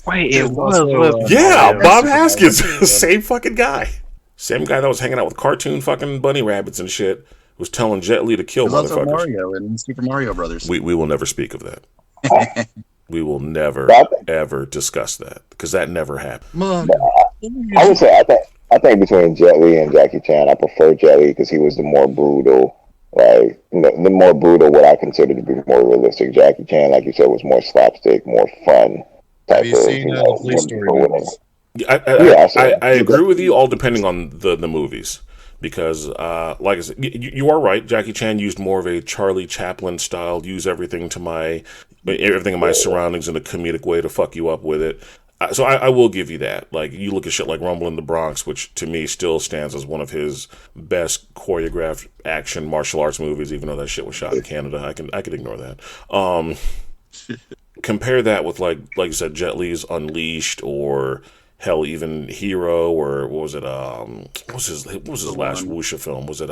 Wait, it was. Yeah, Bob Hoskins, same fucking guy. Same guy that was hanging out with cartoon fucking bunny rabbits and shit was telling Jet Li to kill There's also motherfuckers. Mario in Super Mario Brothers. We will never speak of that. We will never ever discuss that because that never happened. I would say I think between Jet Li and Jackie Chan, I prefer Jet Li because he was the more brutal, like the more brutal, what I consider to be more realistic. Jackie Chan, like you said, was more slapstick, more fun. Have you seen the Police Story movies? I agree with you, all depending on the movies. Because, like I said, you are right. Jackie Chan used more of a Charlie Chaplin style, use everything in my surroundings in a comedic way to fuck you up with it. So I will give you that. Like, you look at shit like Rumble in the Bronx, which to me still stands as one of his best choreographed action martial arts movies, even though that shit was shot in Canada. I can ignore that. Compare that with like you said, Jet Li's Unleashed, or hell, even Hero, or what was it? What was his last Wuxia film? Was it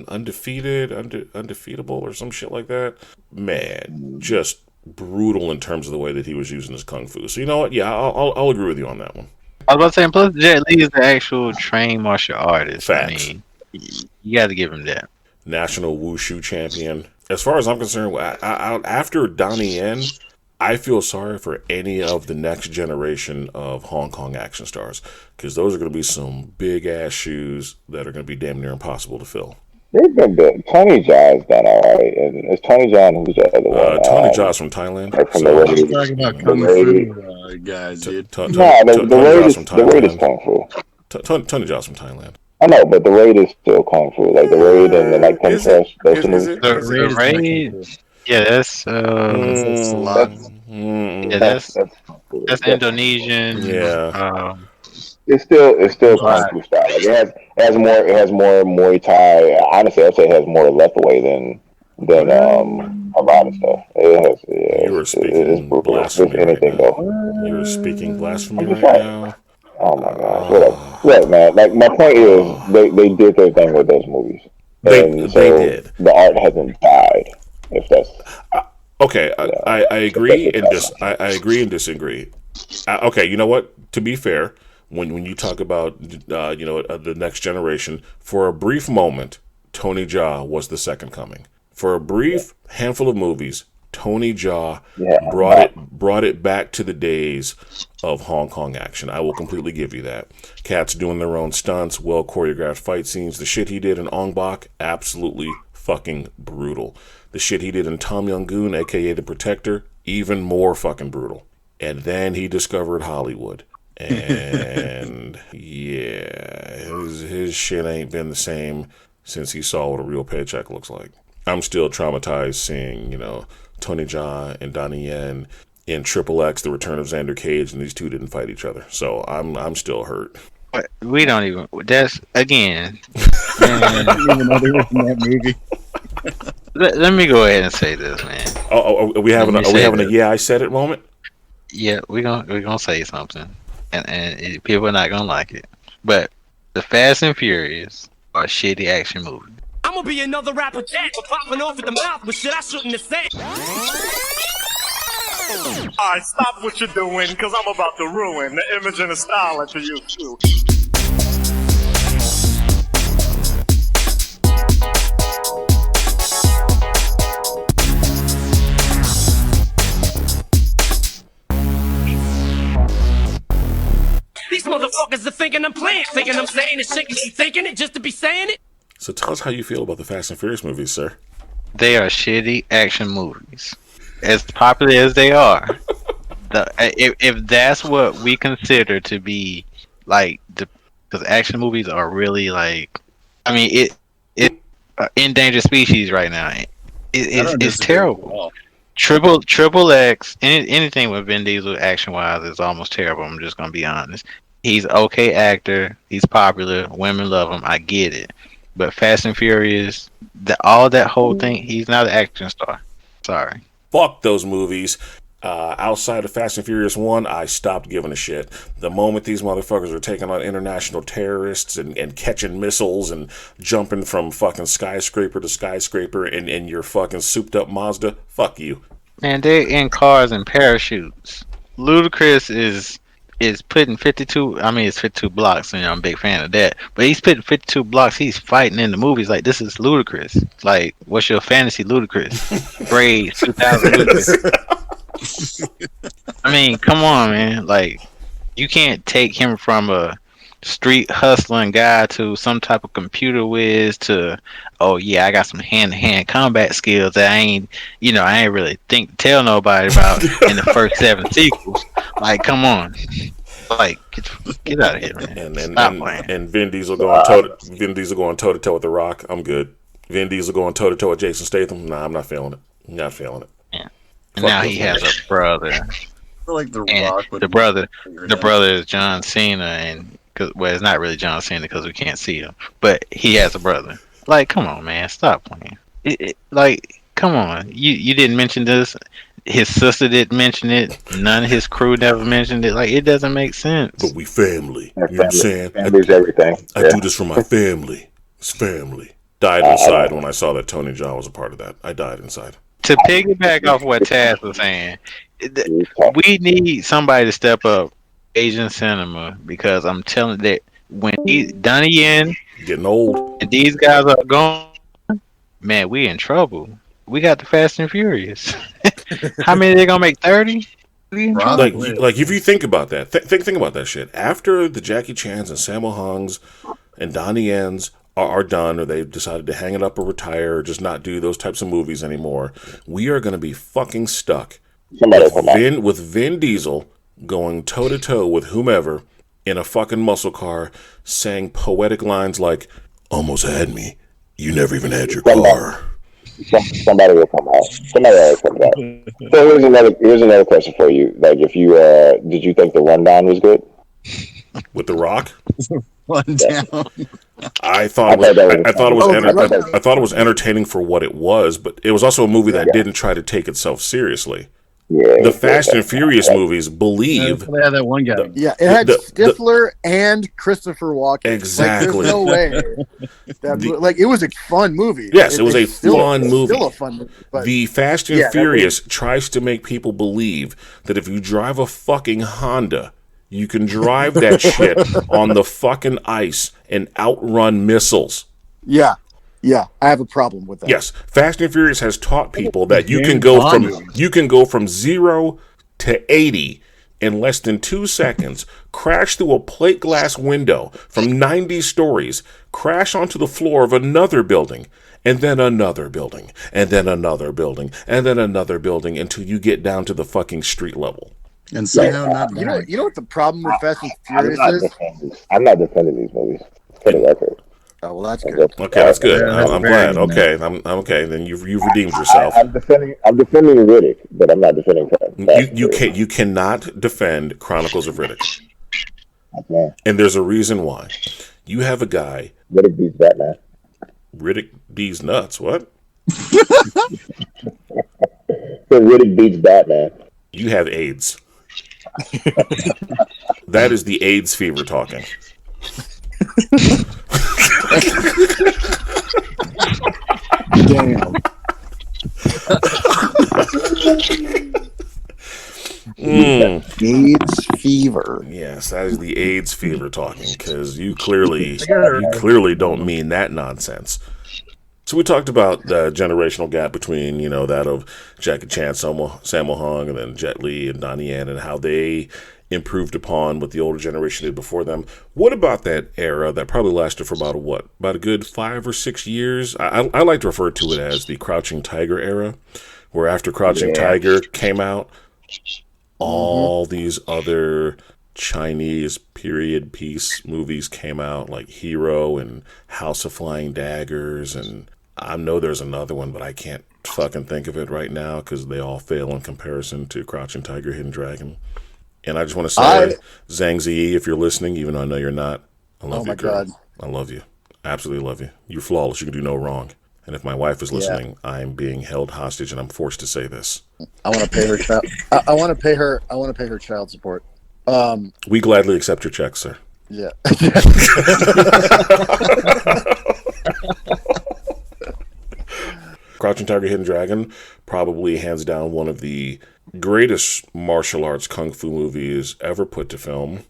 Undefeatable, or some shit like that? Man, just brutal in terms of the way that he was using his kung fu. So you know what? Yeah, I'll agree with you on that one. I was about to say, plus Jet Li is the actual trained martial artist. Facts. I mean, you got to give him that. National Wushu champion. As far as I'm concerned, after Donnie Yen, I feel sorry for any of the next generation of Hong Kong action stars, because those are going to be some big ass shoes that are going to be damn near impossible to fill. They've been good. Tony Jaa's done all right, and it's Tony Jaa and who's the other one? Tony Jaa's from Thailand. From the Raid. Talking about kung fu guys, dude. The Raid is kung fu. Tony Jaa's from Thailand. I know, but the Raid is still kung fu. Like the Raid and the like Pin Press. The Raid. Yeah, that's that's Indonesian. Yeah. It's still kung fu style. Like it has more Muay Thai. Honestly, I'd say it has more left away than a lot of stuff. You were speaking blasphemy right now. You were speaking blasphemy right now. Oh my gosh! Whatever. Look, man. Like my point is, they did their thing with those movies. They did. The art hasn't died. If that's okay, I agree and I agree and disagree. Okay, you know what? To be fair, when you talk about the next generation, for a brief moment, Tony Jaa was the second coming. For a brief handful of movies, Tony Jaa Yeah. brought it back to the days of Hong Kong action. I will completely give you that. Cats doing their own stunts, well choreographed fight scenes. The shit he did in Ong Bak, absolutely fucking brutal. The shit he did in Tom Yong-goon, aka The Protector, even more fucking brutal. And then he discovered Hollywood. And yeah, his shit ain't been the same since he saw what a real paycheck looks like. I'm still traumatized seeing, Tony Jaa and Donnie Yen in Triple X, The Return of Xander Cage, and these two didn't fight each other. So I'm still hurt. But we don't even. That's again. I didn't even know they were in that movie. Let me go ahead and say this, man. Are we having a yeah I said it moment? Yeah, we're gonna say something, and people are not gonna like it. But the Fast and Furious are shitty action movies. I'm gonna be another rapper jack for popping off at the mouth with shit I shouldn't have said. Alright, stop what you're doing, because I'm about to ruin the image and the style that you used to. These motherfuckers are thinking I'm playing, thinking I'm saying this shit, thinking it just to be saying it. So tell us how you feel about the Fast and Furious movies, sir. They are shitty action movies. As popular as they are, if that's what we consider to be like, because action movies are really like, I mean, it endangered species right now. It's terrible. Triple X, anything with Vin Diesel action wise is almost terrible. I'm just gonna be honest. He's an okay actor. He's popular. Women love him. I get it. But Fast and Furious, all that whole thing, he's not an action star. Sorry. Fuck those movies. Outside of Fast and Furious 1, I stopped giving a shit. The moment these motherfuckers are taking on international terrorists and catching missiles and jumping from fucking skyscraper to skyscraper in your fucking souped up Mazda, fuck you. Man, they're in cars and parachutes. Ludacris is putting 52, I mean, it's 52 blocks, and I'm a big fan of that. But he's putting 52 blocks, he's fighting in the movies like this is Ludacris. Like, what's your fantasy Ludacris? Braids, 2000 Ludacris. I mean, come on, man. Like, you can't take him from a street hustling guy to some type of computer whiz to, oh yeah, I got some hand-to-hand combat skills that I ain't really tell nobody about in the first 7 sequels. Like, come on. Like, get out of here, man. And Vin Diesel going toe to toe with The Rock. I'm good. Vin Diesel going toe to toe with Jason Statham. Nah, I'm not feeling it. Not feeling it. Yeah. And now he has a brother. I feel like The Rock. The brother is John Cena, and it's not really John Cena because we can't see him, but he has a brother. Like, come on, man, stop playing. Like, come on. You didn't mention this. His sister didn't mention it. None of his crew never mentioned it. Like, it doesn't make sense. But we family. You know what I'm saying? Family's everything. I do this for my family. It's family. Died inside when I saw that Tony Jaa was a part of that. I died inside. To piggyback off what Taz was saying, we need somebody to step up Asian cinema, because I'm telling that when Donnie Yen getting old and these guys are gone, man, we in trouble. We got the Fast and Furious. How many they gonna make? 30? Like if you think about that, think about that shit. After the Jackie Chans and Sammo Hungs and Donnie Yens are done, or they've decided to hang it up or retire or just not do those types of movies anymore, we are going to be fucking stuck with Vin Diesel going toe to toe with whomever in a fucking muscle car, saying poetic lines like, "Almost had me. You never even had your car." Somebody will come out. So here's another question for you. Like, if you did you think the rundown was good with The Rock? Rundown. I thought it was entertaining for what it was, but it was also a movie that didn't try to take itself seriously. Yeah, the Fast and Furious movies believe. They had that one guy. It had Stifler and Christopher Walken. Exactly. Like, there's no way. It was a fun movie. Yes, it was a fun movie. Still a fun movie. But the Fast and Furious tries to make people believe that if you drive a fucking Honda, you can drive that shit on the fucking ice and outrun missiles. Yeah. Yeah, I have a problem with that. Yes, Fast and Furious has taught people that you can James go Bond from 0 to 80 in less than 2 seconds, crash through a plate glass window from 90 stories, crash onto the floor of another building, and then another building, and then another building, and then another building until you get down to the fucking street level. And somehow not You dying. know what the problem with Fast and Furious is? I'm not defending these movies. For the record. Oh well, that's good. Okay, that's good. Yeah, I'm very glad. good, Okay, I'm okay. Then you've redeemed yourself. I'm defending Riddick, but I'm not defending You cannot defend Chronicles of Riddick, Okay. and there's a reason why. You have a guy. Riddick beats Batman. Riddick B's nuts. What? So Riddick beats Batman. You have AIDS. That is the AIDS fever talking. Damn. AIDS fever. Yes, that is the AIDS fever talking, because you clearly don't mean that nonsense. So we talked about the generational gap between, that of Jackie Chan, Sammo Hung, and then Jet Li and Donnie Yen, and how they improved upon what the older generation did before them. What about that era that probably lasted for about a good 5 or 6 years? I like to refer to it as the Crouching Tiger era, where after Crouching Tiger came out, all these other Chinese period piece movies came out, like Hero and House of Flying Daggers, and I know there's another one, but I can't fucking think of it right now because they all fail in comparison to Crouching Tiger, Hidden Dragon. And I just want to say, Zhang Ziyi, if you're listening, even though I know you're not, I love you, girl. God. I love you. Absolutely love you. You're flawless. You can do no wrong. And if my wife is listening, I'm being held hostage, and I'm forced to say this. I want to pay her. I want to pay her. I want to pay her child support. We gladly accept your check, sir. Yeah. Crouching Tiger, Hidden Dragon, probably hands down one of the greatest martial arts kung fu movies ever put to film.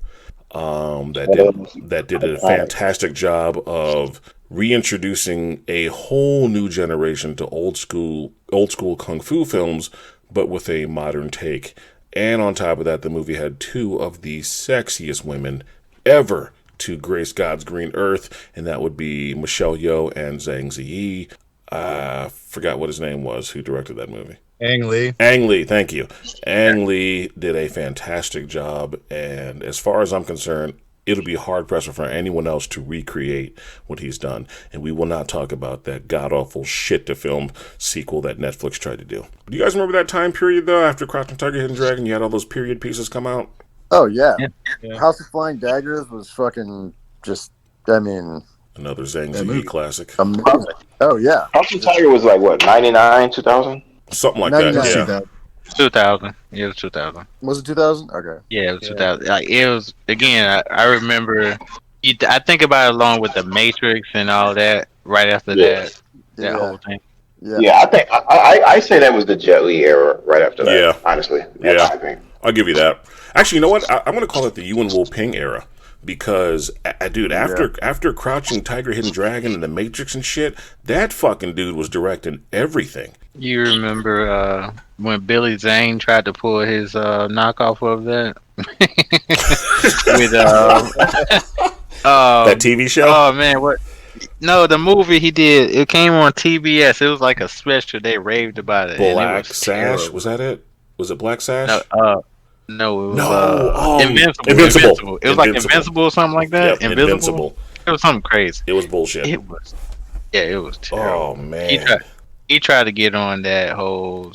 That did a fantastic job of reintroducing a whole new generation to old school kung fu films, but with a modern take. And on top of that, the movie had 2 of the sexiest women ever to grace God's green earth, and that would be Michelle Yeoh and Zhang Ziyi. I forgot what his name was, who directed that movie. Ang Lee. Ang Lee, thank you. Ang Lee did a fantastic job, and as far as I'm concerned, it'll be hard-pressed for anyone else to recreate what he's done. And we will not talk about that god-awful shit-to-film sequel that Netflix tried to do. Do you guys remember that time period, though, after Crouching Tiger, Hidden Dragon, you had all those period pieces come out? Oh, yeah. House of Flying Daggers was fucking just, another Zhang Ziyi classic. Amazing. Oh, yeah. Crouching Tiger was like, what, 99, 2000? Something like that, yeah. 2000. Yeah, it was 2000. Was it 2000? Okay. Yeah, it was 2000. Like, it was, again, I remember, I think about it along with The Matrix and all that, right after that whole thing. Yeah, I think, I say that was the Jet Li era right after that, honestly. Yeah, I'll give you that. Actually, you know what? I'm going to call it the Yuen Woo Ping era. Because, dude, after Crouching Tiger, Hidden Dragon, and The Matrix and shit, that fucking dude was directing everything. You remember when Billy Zane tried to pull his knockoff of that? With that TV show? Oh, man, what? No, the movie he did, it came on TBS. It was like a special. They raved about it. Black Sash? Terrible. Was that it? Was it Black Sash? No, it was Invincible. It was like Invincible or something like that. Yep, Invincible. It was something crazy. It was bullshit. It was terrible. Oh man. He tried to get on that whole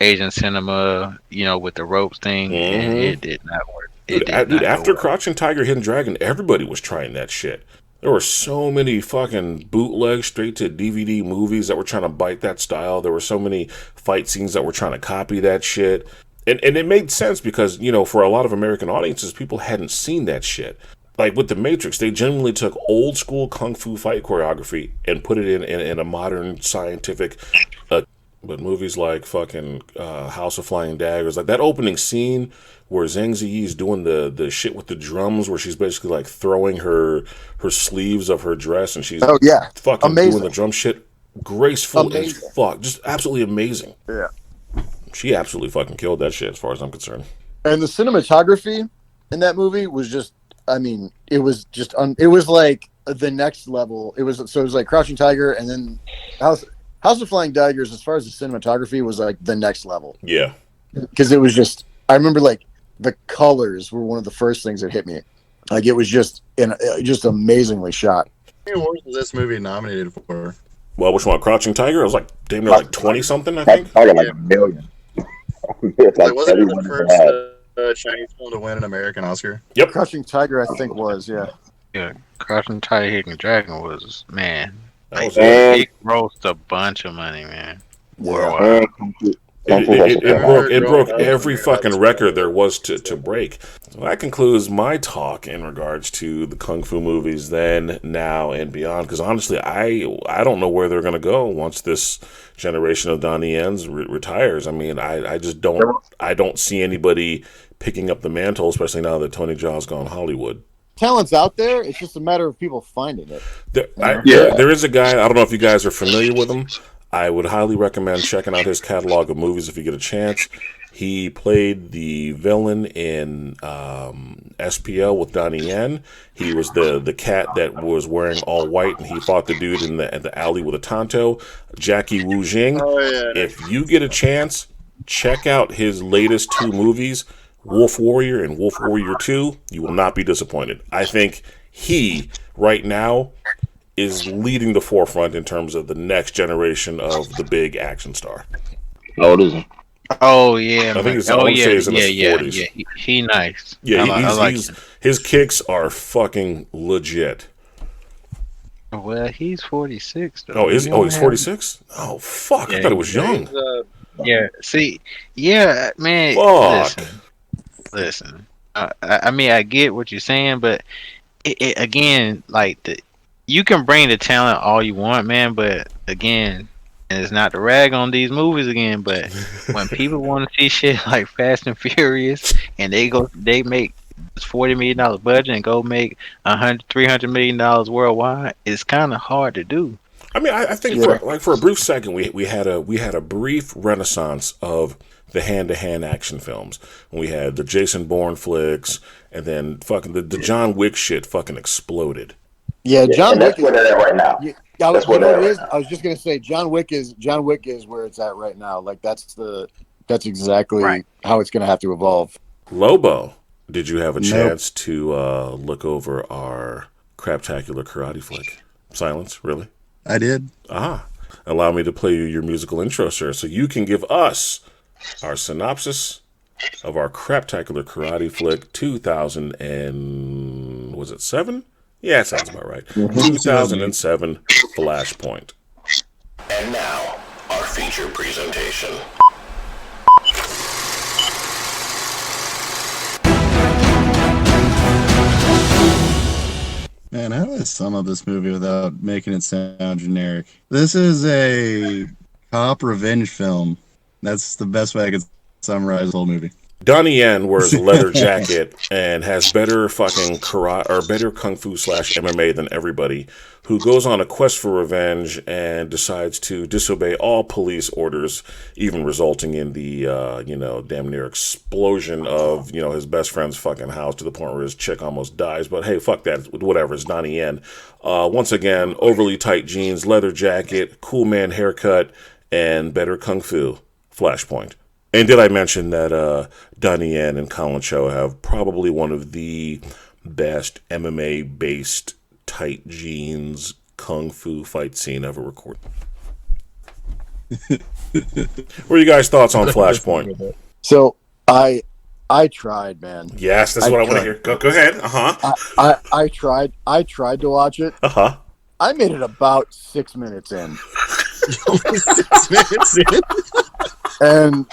Asian cinema, with the ropes thing, and it did not work. Dude, after Crouching Tiger, Hidden Dragon, everybody was trying that shit. There were so many fucking bootleg straight to DVD movies that were trying to bite that style. There were so many fight scenes that were trying to copy that shit. And it made sense because, for a lot of American audiences, people hadn't seen that shit. Like with The Matrix, they genuinely took old school kung fu fight choreography and put it in a modern scientific But movies like fucking House of Flying Daggers, like that opening scene where Zhang Ziyi is doing the shit with the drums, where she's basically like throwing her sleeves of her dress and she's fucking doing the drum shit, graceful as fuck, just absolutely amazing. Yeah, she absolutely fucking killed that shit as far as I'm concerned. And the cinematography in that movie was just, I mean, it was just it was like the next level. It was like Crouching Tiger, and then House of Flying Daggers, as far as the cinematography, was like the next level. Yeah, because it was just, I remember like the colors were one of the first things that hit me. Like it was just just amazingly shot. How many awards was this movie nominated for? Well, which one? Crouching Tiger? It was like damn near like 20 something, I think. I got like a million. Like, wasn't it the first Chinese film to win an American Oscar? Yep. Crouching Tiger, I think, was, yeah. Yeah, Crouching Tiger, Hidden Dragon was, man. That was it grossed a bunch of money, man. Worldwide. It broke every fucking record there was to break. So that concludes my talk in regards to the Kung Fu movies then, now, and beyond. Because honestly, I don't know where they're going to go once this generation of Donnie Yen's retires. I mean, I just don't see anybody picking up the mantle, especially now that Tony Jaa's gone Hollywood. Talent's out there. It's just a matter of people finding it. There is a guy, I don't know if you guys are familiar with him. I would highly recommend checking out his catalog of movies if you get a chance. He played the villain in SPL with Donnie Yen. He was the cat that was wearing all white, and he fought the dude in the alley with a Tonto. Jackie Wu Jing. Oh, yeah. If you get a chance, check out his latest two movies, Wolf Warrior and Wolf Warrior 2. You will not be disappointed. I think he, right now, is leading the forefront in terms of the next generation of the big action star. Oh, it isn't. Oh yeah, I think it's in his 40s. Yeah. He nice. Yeah, his kicks are fucking legit. Well, he's 46 though. Oh, he's 46? Oh fuck! I thought it was young. Man. Fuck. Listen. I mean, I get what you're saying, but it again, like you can bring the talent all you want, man, but again, and it's not to rag on these movies again, but when people want to see shit like Fast and Furious, and they make $40 million budget and go make $300 million worldwide, it's kind of hard to do. I mean, I think for a brief second, we had a brief renaissance of the hand-to-hand action films. We had the Jason Bourne flicks, and then fucking the John Wick shit fucking exploded. Yeah, John Wick is where they're at right now. That's what it is. I was just gonna say, John Wick is where it's at right now. Like that's exactly how it's gonna have to evolve. Lobo, did you have a chance to look over our craptacular karate flick? Silence, really? I did. Allow me to play you your musical intro, sir, so you can give us our synopsis of our craptacular karate flick 2007? Yeah, it sounds about right. 2007 Flashpoint. And now, our feature presentation. Man, how do I sum up this movie without making it sound generic? This is a cop revenge film. That's the best way I could summarize the whole movie. Donnie Yen wears a leather jacket and has better fucking karate or better kung fu / MMA than everybody, who goes on a quest for revenge and decides to disobey all police orders, even resulting in the damn near explosion of his best friend's fucking house to the point where his chick almost dies. But hey, fuck that, whatever. It's Donnie Yen. Once again, overly tight jeans, leather jacket, cool man haircut, and better kung fu. Flashpoint. And did I mention that Donnie Yen and Colin Cho have probably one of the best MMA-based tight jeans kung fu fight scene ever recorded? What are you guys' thoughts on Flashpoint? So I tried, man. Yes, that's what I want to hear. Go ahead. I tried to watch it. I made it about 6 minutes in. 6 minutes in? And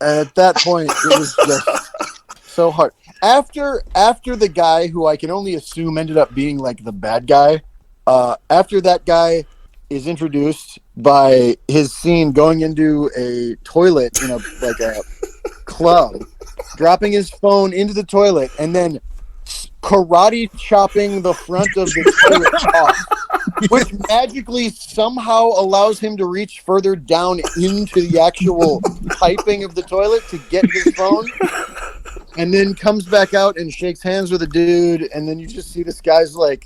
at that point, it was just so hard. After the guy who I can only assume ended up being like the bad guy, after that guy is introduced by his scene going into a toilet in a club, dropping his phone into the toilet, and then karate chopping the front of the toilet off, which magically somehow allows him to reach further down into the actual piping of the toilet to get his phone, and then comes back out and shakes hands with a dude, and then you just see this guy's like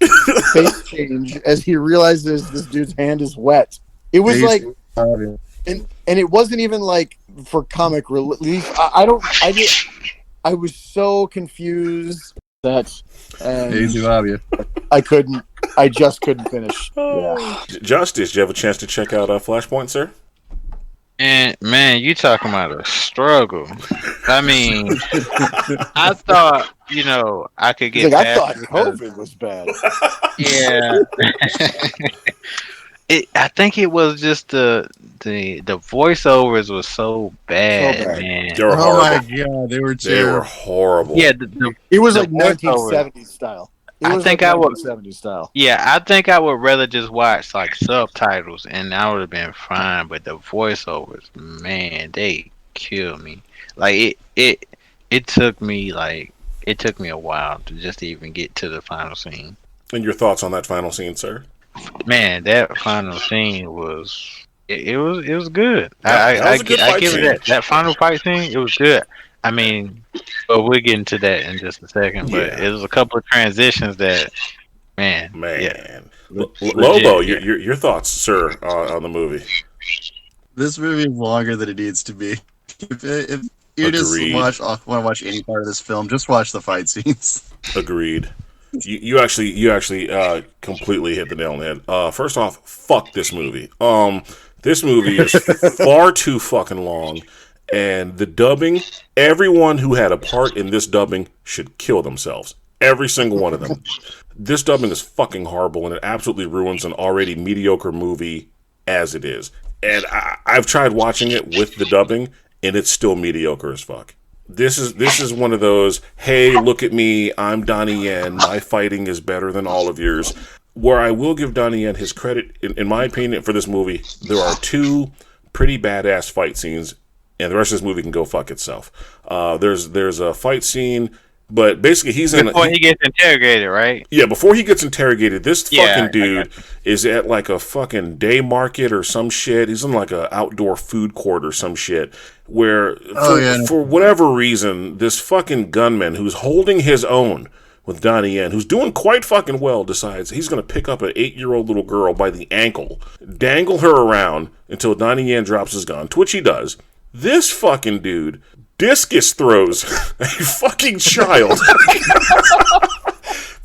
face change as he realizes this dude's hand is wet. It was like, and it wasn't even like for comic relief. I was so confused that I just couldn't finish. Yeah. Justice, did you have a chance to check out Flashpoint, sir? And man, you talking about a struggle. I mean, I thought, I could get I past thought COVID was bad. Yeah. I think it was just the voiceovers was so bad, man. They were horrible. Oh my god, they were terrible. They were horrible. Yeah, it was like 1970s style. I think I would 1970s style. Yeah, I think I would rather just watch like subtitles, and I would have been fine. But the voiceovers, man, they killed me. Like it took me a while to just even get to the final scene. And your thoughts on that final scene, sir? Man, that final scene was it was good. That was a good I fight give scene. it that final fight scene. It was good. I mean, but we'll get into that in just a second. But it was a couple of transitions that, man. Yeah. Lobo, your thoughts, sir, on the movie? This movie is longer than it needs to be. If you just want to watch any part of this film, just watch the fight scenes. Agreed. You actually completely hit the nail on the head. First off, fuck this movie. This movie is far too fucking long, and the dubbing. Everyone who had a part in this dubbing should kill themselves. Every single one of them. This dubbing is fucking horrible, and it absolutely ruins an already mediocre movie as it is. And I've tried watching it with the dubbing, and it's still mediocre as fuck. This is one of those, hey, look at me, I'm Donnie Yen, my fighting is better than all of yours. Where I will give Donnie Yen his credit, in my opinion, for this movie, there are two pretty badass fight scenes, and the rest of this movie can go fuck itself. There's a fight scene, but basically he gets interrogated, right? Yeah, before he gets interrogated, this fucking dude is at like a fucking day market or some shit. He's in like a outdoor food court or some shit, where for whatever reason, this fucking gunman who's holding his own with Donnie Yen, who's doing quite fucking well, decides he's going to pick up an 8-year-old little girl by the ankle, dangle her around until Donnie Yen drops his gun, to which he does. This fucking dude discus throws a fucking child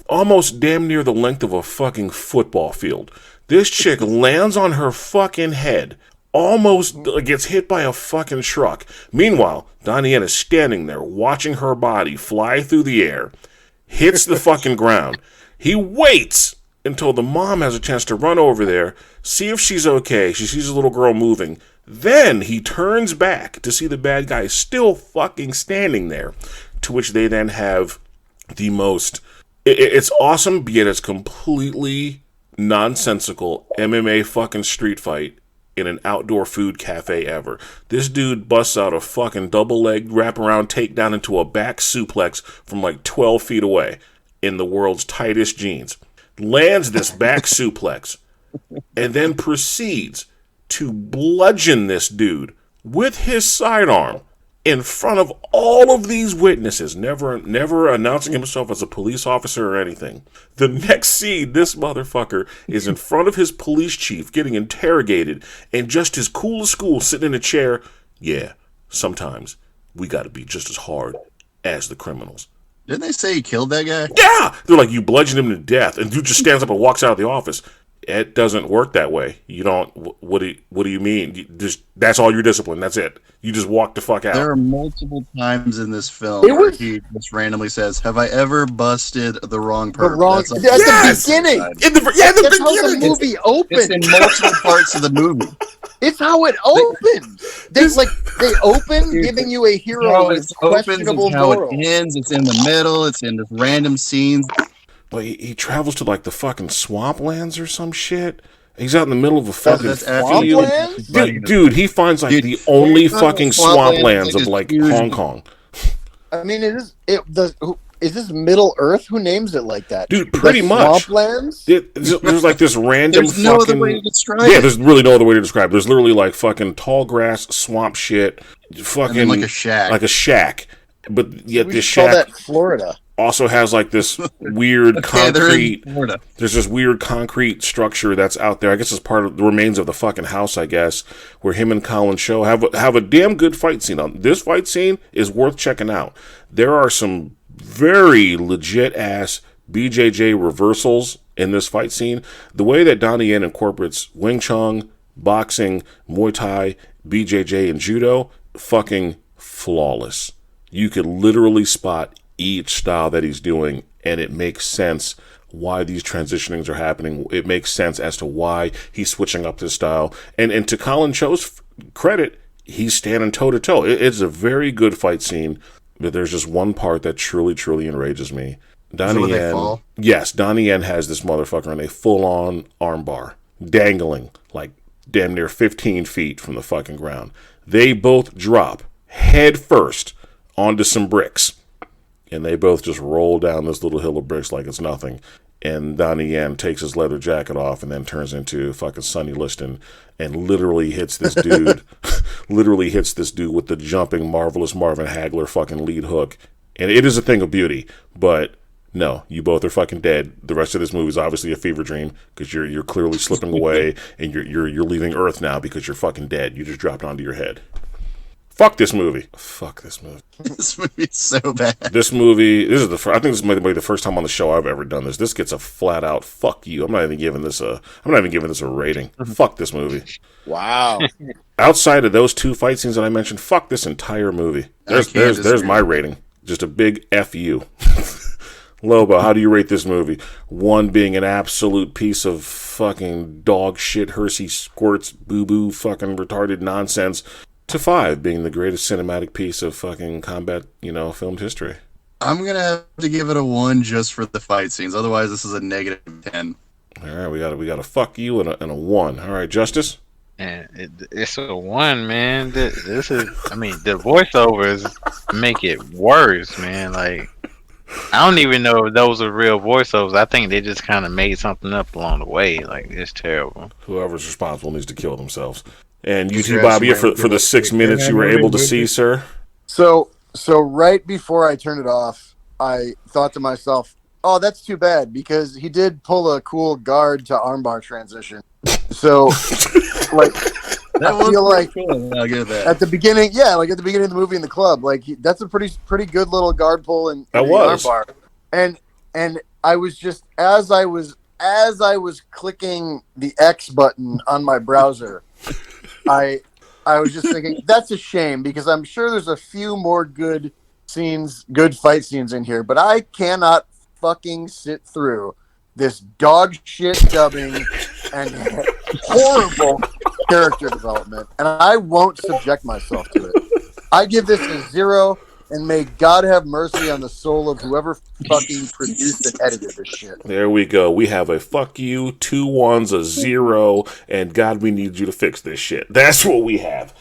almost damn near the length of a fucking football field. This chick lands on her fucking head, almost gets hit by a fucking truck. Meanwhile, Donnie Yen is standing there watching her body fly through the air, hits the fucking ground. He waits until the mom has a chance to run over there, see if she's okay. She sees a little girl moving. Then he turns back to see the bad guy still fucking standing there, to which they then have the most... It's awesome, yet it's completely nonsensical MMA fucking street fight in an outdoor food cafe ever. This dude busts out a fucking double-legged wraparound takedown into a back suplex from like 12 feet away in the world's tightest jeans. Lands this back suplex and then proceeds to bludgeon this dude with his sidearm in front of all of these witnesses, never announcing himself as a police officer or anything. The next scene, this motherfucker is in front of his police chief getting interrogated, and just as cool as school sitting in a chair. Yeah, sometimes we gotta be just as hard as the criminals. Didn't they say he killed that guy? Yeah! They're like, you bludgeoned him to death, and dude just stands up and walks out of the office. It doesn't work that way. You don't. What do you mean? That's all your discipline. That's it. You just walk the fuck out. There are multiple times in this film where he just randomly says, "Have I ever busted the wrong person?" At the beginning. In the That's beginning. how the movie opens. It's in multiple parts of the movie. It's how it opens. They open giving you a hero with questionable moral. It ends. It's in the middle. It's in just random scenes. But he travels to like the fucking swamplands or some shit, He's out in the middle of a fucking field. Swamplands? Dude, he finds like the only fucking swamplands of like Hong Kong. I mean, is this Middle Earth? Who names it like that? Dude, pretty much. Swamplands? There's like this random There's no other way to describe it. Yeah, there's really no other way to describe it. There's literally like fucking tall grass, swamp shit, fucking like a shack. Like a shack. But yet We this should call shack that Florida. also has like this weird concrete. Florida. There's this weird concrete structure that's out there. I guess it's part of the remains of the fucking house, I guess, where him and Colin Show have a damn good fight scene. On this fight scene is worth checking out. There are some very legit ass BJJ reversals in this fight scene. The way that Donnie Yen incorporates Wing Chun, boxing, Muay Thai, BJJ, and Judo, fucking flawless. You could literally spot each style that he's doing, and it makes sense why these transitionings are happening. It makes sense as to why he's switching up his style. And to Colin Cho's credit, he's standing toe-to-toe. It's a very good fight scene, but there's just one part that truly, truly enrages me. Donnie Yen, yes, Donnie Yen has this motherfucker in a full-on armbar, dangling like damn near 15 feet from the fucking ground. They both drop head first onto some bricks, and they both just roll down this little hill of bricks like it's nothing. And Donnie Yen takes his leather jacket off and then turns into fucking Sonny Liston and literally hits this dude, with the jumping, marvelous Marvin Hagler fucking lead hook. And it is a thing of beauty, but no, you both are fucking dead. The rest of this movie is obviously a fever dream because you're clearly slipping away and you're leaving Earth now because you're fucking dead. You just dropped onto your head. Fuck this movie. Fuck this movie. This movie is so bad. This movie, I think this might be the first time on the show I've ever done this. This gets a flat out fuck you. I'm not even giving this a rating. Fuck this movie. Wow. Outside of those two fight scenes that I mentioned, fuck this entire movie. There's my rating. Just a big F you. Lobo, how do you rate this movie? 1 being an absolute piece of fucking dog shit, Hershey squirts, boo-boo, fucking retarded nonsense, to 5 being the greatest cinematic piece of fucking combat, filmed history. I'm gonna have to give it a 1 just for the fight scenes. Otherwise, this is a -10. All right, we got a fuck you and a 1. All right, Justice. And it's a 1, man. This is, the voiceovers make it worse, man. Like, I don't even know if those are real voiceovers. I think they just kind of made something up along the way. Like, it's terrible. Whoever's responsible needs to kill themselves. And UTBABYA for the 6 minutes you were able to see, sir. So right before I turned it off, I thought to myself, "Oh, that's too bad," because he did pull a cool guard to armbar transition. So, like, I feel like I'll give that. at the beginning, of the movie in the club, like that's a pretty good little guard pull in the armbar. And I was just as I was clicking the X button on my browser, I was just thinking that's a shame because I'm sure there's a few more good fight scenes in here, but I cannot fucking sit through this dog shit dubbing and horrible character development, and I won't subject myself to it. I give this a 0, and may God have mercy on the soul of whoever fucking produced and edited this shit. There we go. We have a fuck you, 2 1s, a 0, and God, we need you to fix this shit. That's what we have.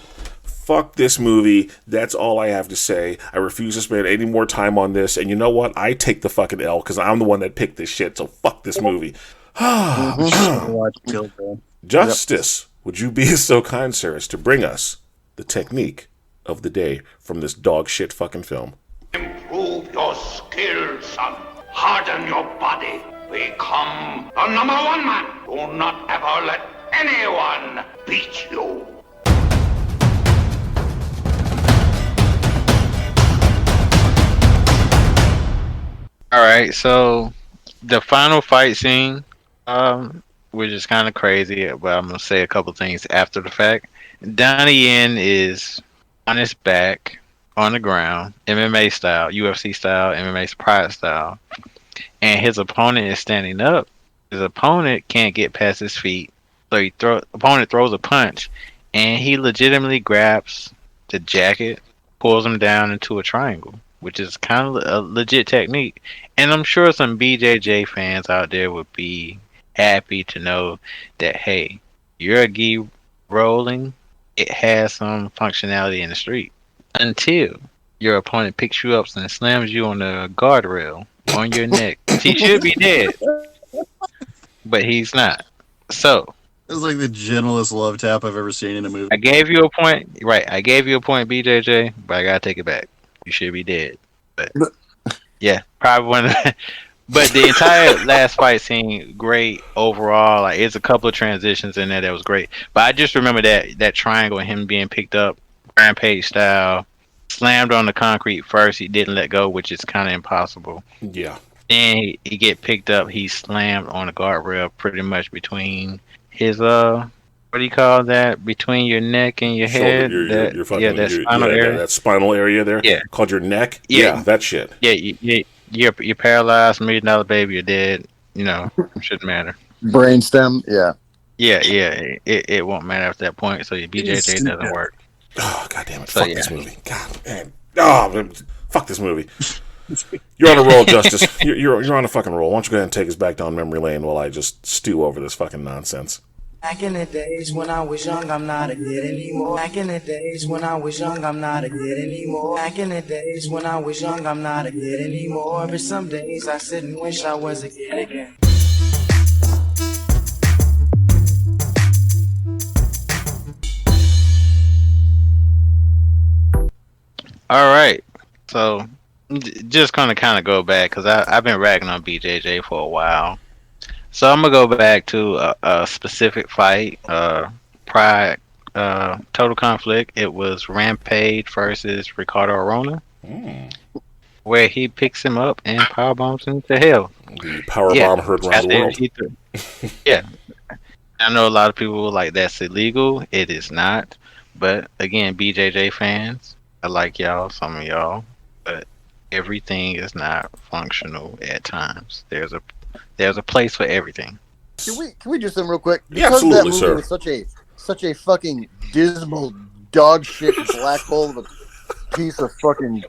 Fuck this movie. That's all I have to say. I refuse to spend any more time on this, and you know what? I take the fucking L because I'm the one that picked this shit, so fuck this movie. Justice, would you be so kind, sir, as to bring us the technique of the day from this dog shit fucking film? Improve your skills, son. Harden your body. Become the #1 man. Do not ever let anyone beat you. Alright, so the final fight scene, which is kind of crazy, but I'm going to say a couple things after the fact. Donnie Yen is on his back, on the ground, MMA style, UFC style, MMA Pride style, and his opponent is standing up. His opponent can't get past his feet, so opponent throws a punch, and he legitimately grabs the jacket, pulls him down into a triangle, which is kind of a legit technique. And I'm sure some BJJ fans out there would be happy to know that, hey, you're a gi rolling, it has some functionality in the street. Until your opponent picks you up and slams you on the guardrail on your neck. He should be dead, but he's not. So It was like the gentlest love tap I've ever seen in a movie. I gave you a point, right? I gave you a point, BJJ, but I gotta take it back. You should be dead. But yeah, probably one. But the entire last fight scene, great overall. Like, it's a couple of transitions in there that was great. But I just remember that triangle and him being picked up, Rampage style, slammed on the concrete first. He didn't let go, which is kind of impossible. Yeah. Then he get picked up. He slammed on the guardrail, pretty much between his what do you call that? Between your neck and your head. Your fucking, that spinal area. That spinal area there. Yeah. Called your neck. Yeah, that shit. Yeah, you're paralyzed. $1 million baby. You're dead. You know, shouldn't matter. Brainstem. Yeah. Yeah. It won't matter at that point. So your BJJ doesn't work. Oh, God damn it! Fuck this movie. God, man. Oh, fuck this movie. You're on a roll, Justice. You're on a fucking roll. Why don't you go ahead and take us back down memory lane while I just stew over this fucking nonsense. Back in the days when I was young, I'm not a kid anymore. Back in the days when I was young, I'm not a kid anymore. Back in the days when I was young, I'm not a kid anymore. But some days I sit and wish I was a kid again. All right, so just gonna kind of go back because I've been ragging on BJJ for a while. So I'm gonna go back to a specific fight, Pride, Total Conflict. It was Rampage versus Ricardo Arona, where he picks him up and power bombs him to hell. The power bomb heard around the world. Yeah, I know a lot of people were like, that's illegal. It is not. But again, BJJ fans, I like y'all, some of y'all, but everything is not functional at times. There's a place for everything. Can we do something real quick? Yeah, absolutely, that movie sir. was such a fucking dismal dog shit black hole of a piece of fucking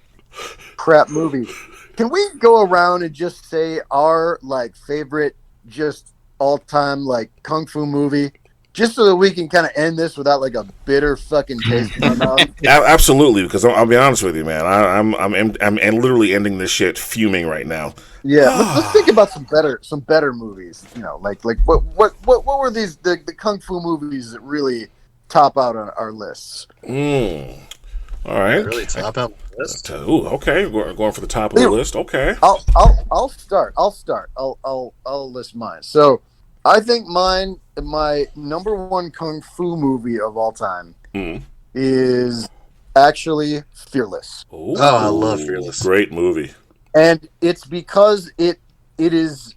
crap movie. Can we go around and just say our like favorite, just all time like kung fu movie, just so that we can kind of end this without like a bitter fucking taste in my mouth? Absolutely, because I'll be honest with you, man. I'm literally ending this shit fuming right now. Yeah, let's think about some better movies. You know, like what were these the kung fu movies that really top out on our lists? All right, really top out the list. Ooh, okay, we're going for the top of the list. Okay, I'll start. I'll list mine. So, I think my number one kung fu movie of all time is actually Fearless. Ooh, I love Fearless. Great movie. And it's because it is.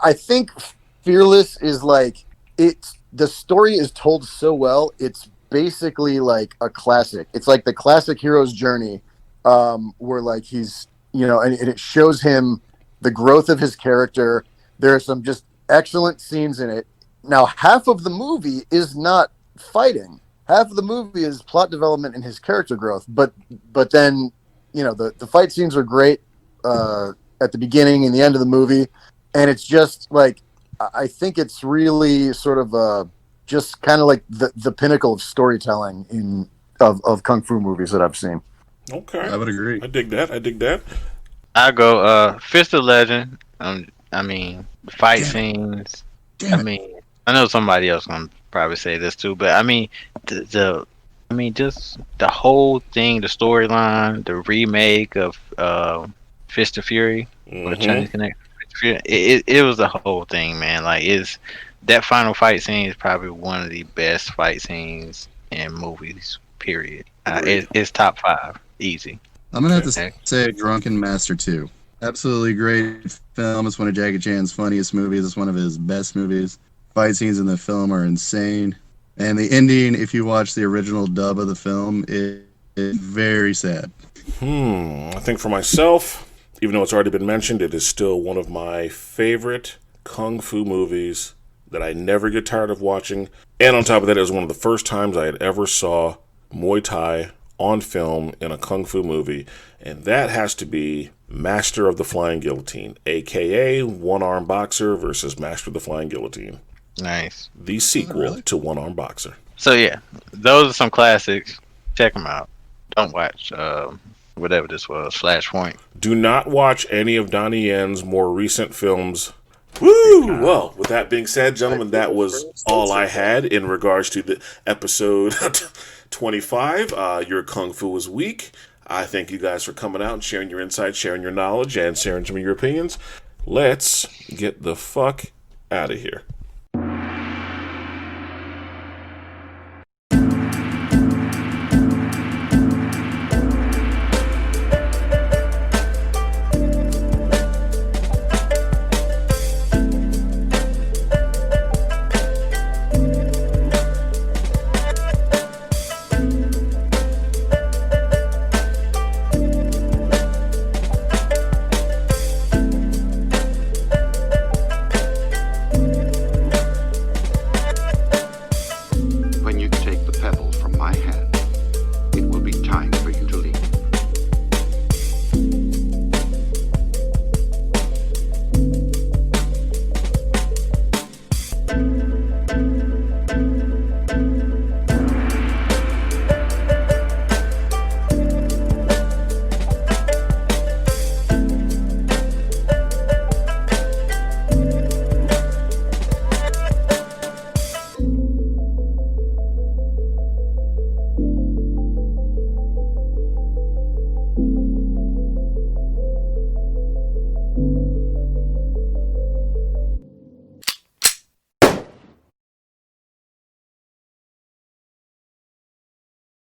I think Fearless is like the story is told so well. It's basically like a classic. It's like the classic hero's journey, where like he's and it shows him the growth of his character. There are some just excellent scenes in it. Now, half of the movie is not fighting. Half of the movie is plot development and his character growth. But then the fight scenes are great. At the beginning and the end of the movie, and it's just like I think it's really sort of just kind of like the pinnacle of storytelling of kung fu movies that I've seen. Okay, I would agree. I dig that. I go Fist of Legend. I mean, fight scenes. I mean, I know somebody else gonna probably say this too, but I mean just the whole thing, the storyline, the remake of Fist of Fury, or Chinese Connection. It was the whole thing, man. Like, that final fight scene is probably one of the best fight scenes in movies. Period. It's top 5, easy. I'm gonna have to say Drunken Master 2. Absolutely great film. It's one of Jackie Chan's funniest movies. It's one of his best movies. Fight scenes in the film are insane, and the ending, if you watch the original dub of the film, is very sad. I think for myself, even though it's already been mentioned, it is still one of my favorite kung fu movies that I never get tired of watching. And on top of that, it was one of the first times I had ever saw Muay Thai on film in a kung fu movie. And that has to be Master of the Flying Guillotine, a.k.a. One Arm Boxer versus Master of the Flying Guillotine. Nice. The sequel to One Arm Boxer. So yeah, those are some classics. Check them out. Don't watch whatever this was, Flashpoint. Do not watch any of Donnie Yen's more recent films. Woo! Well, with that being said, gentlemen, that was all I had in regards to the episode 25. Your Kung Fu is weak. I thank you guys for coming out and sharing your insights, sharing your knowledge, and sharing some of your opinions. Let's get the fuck out of here.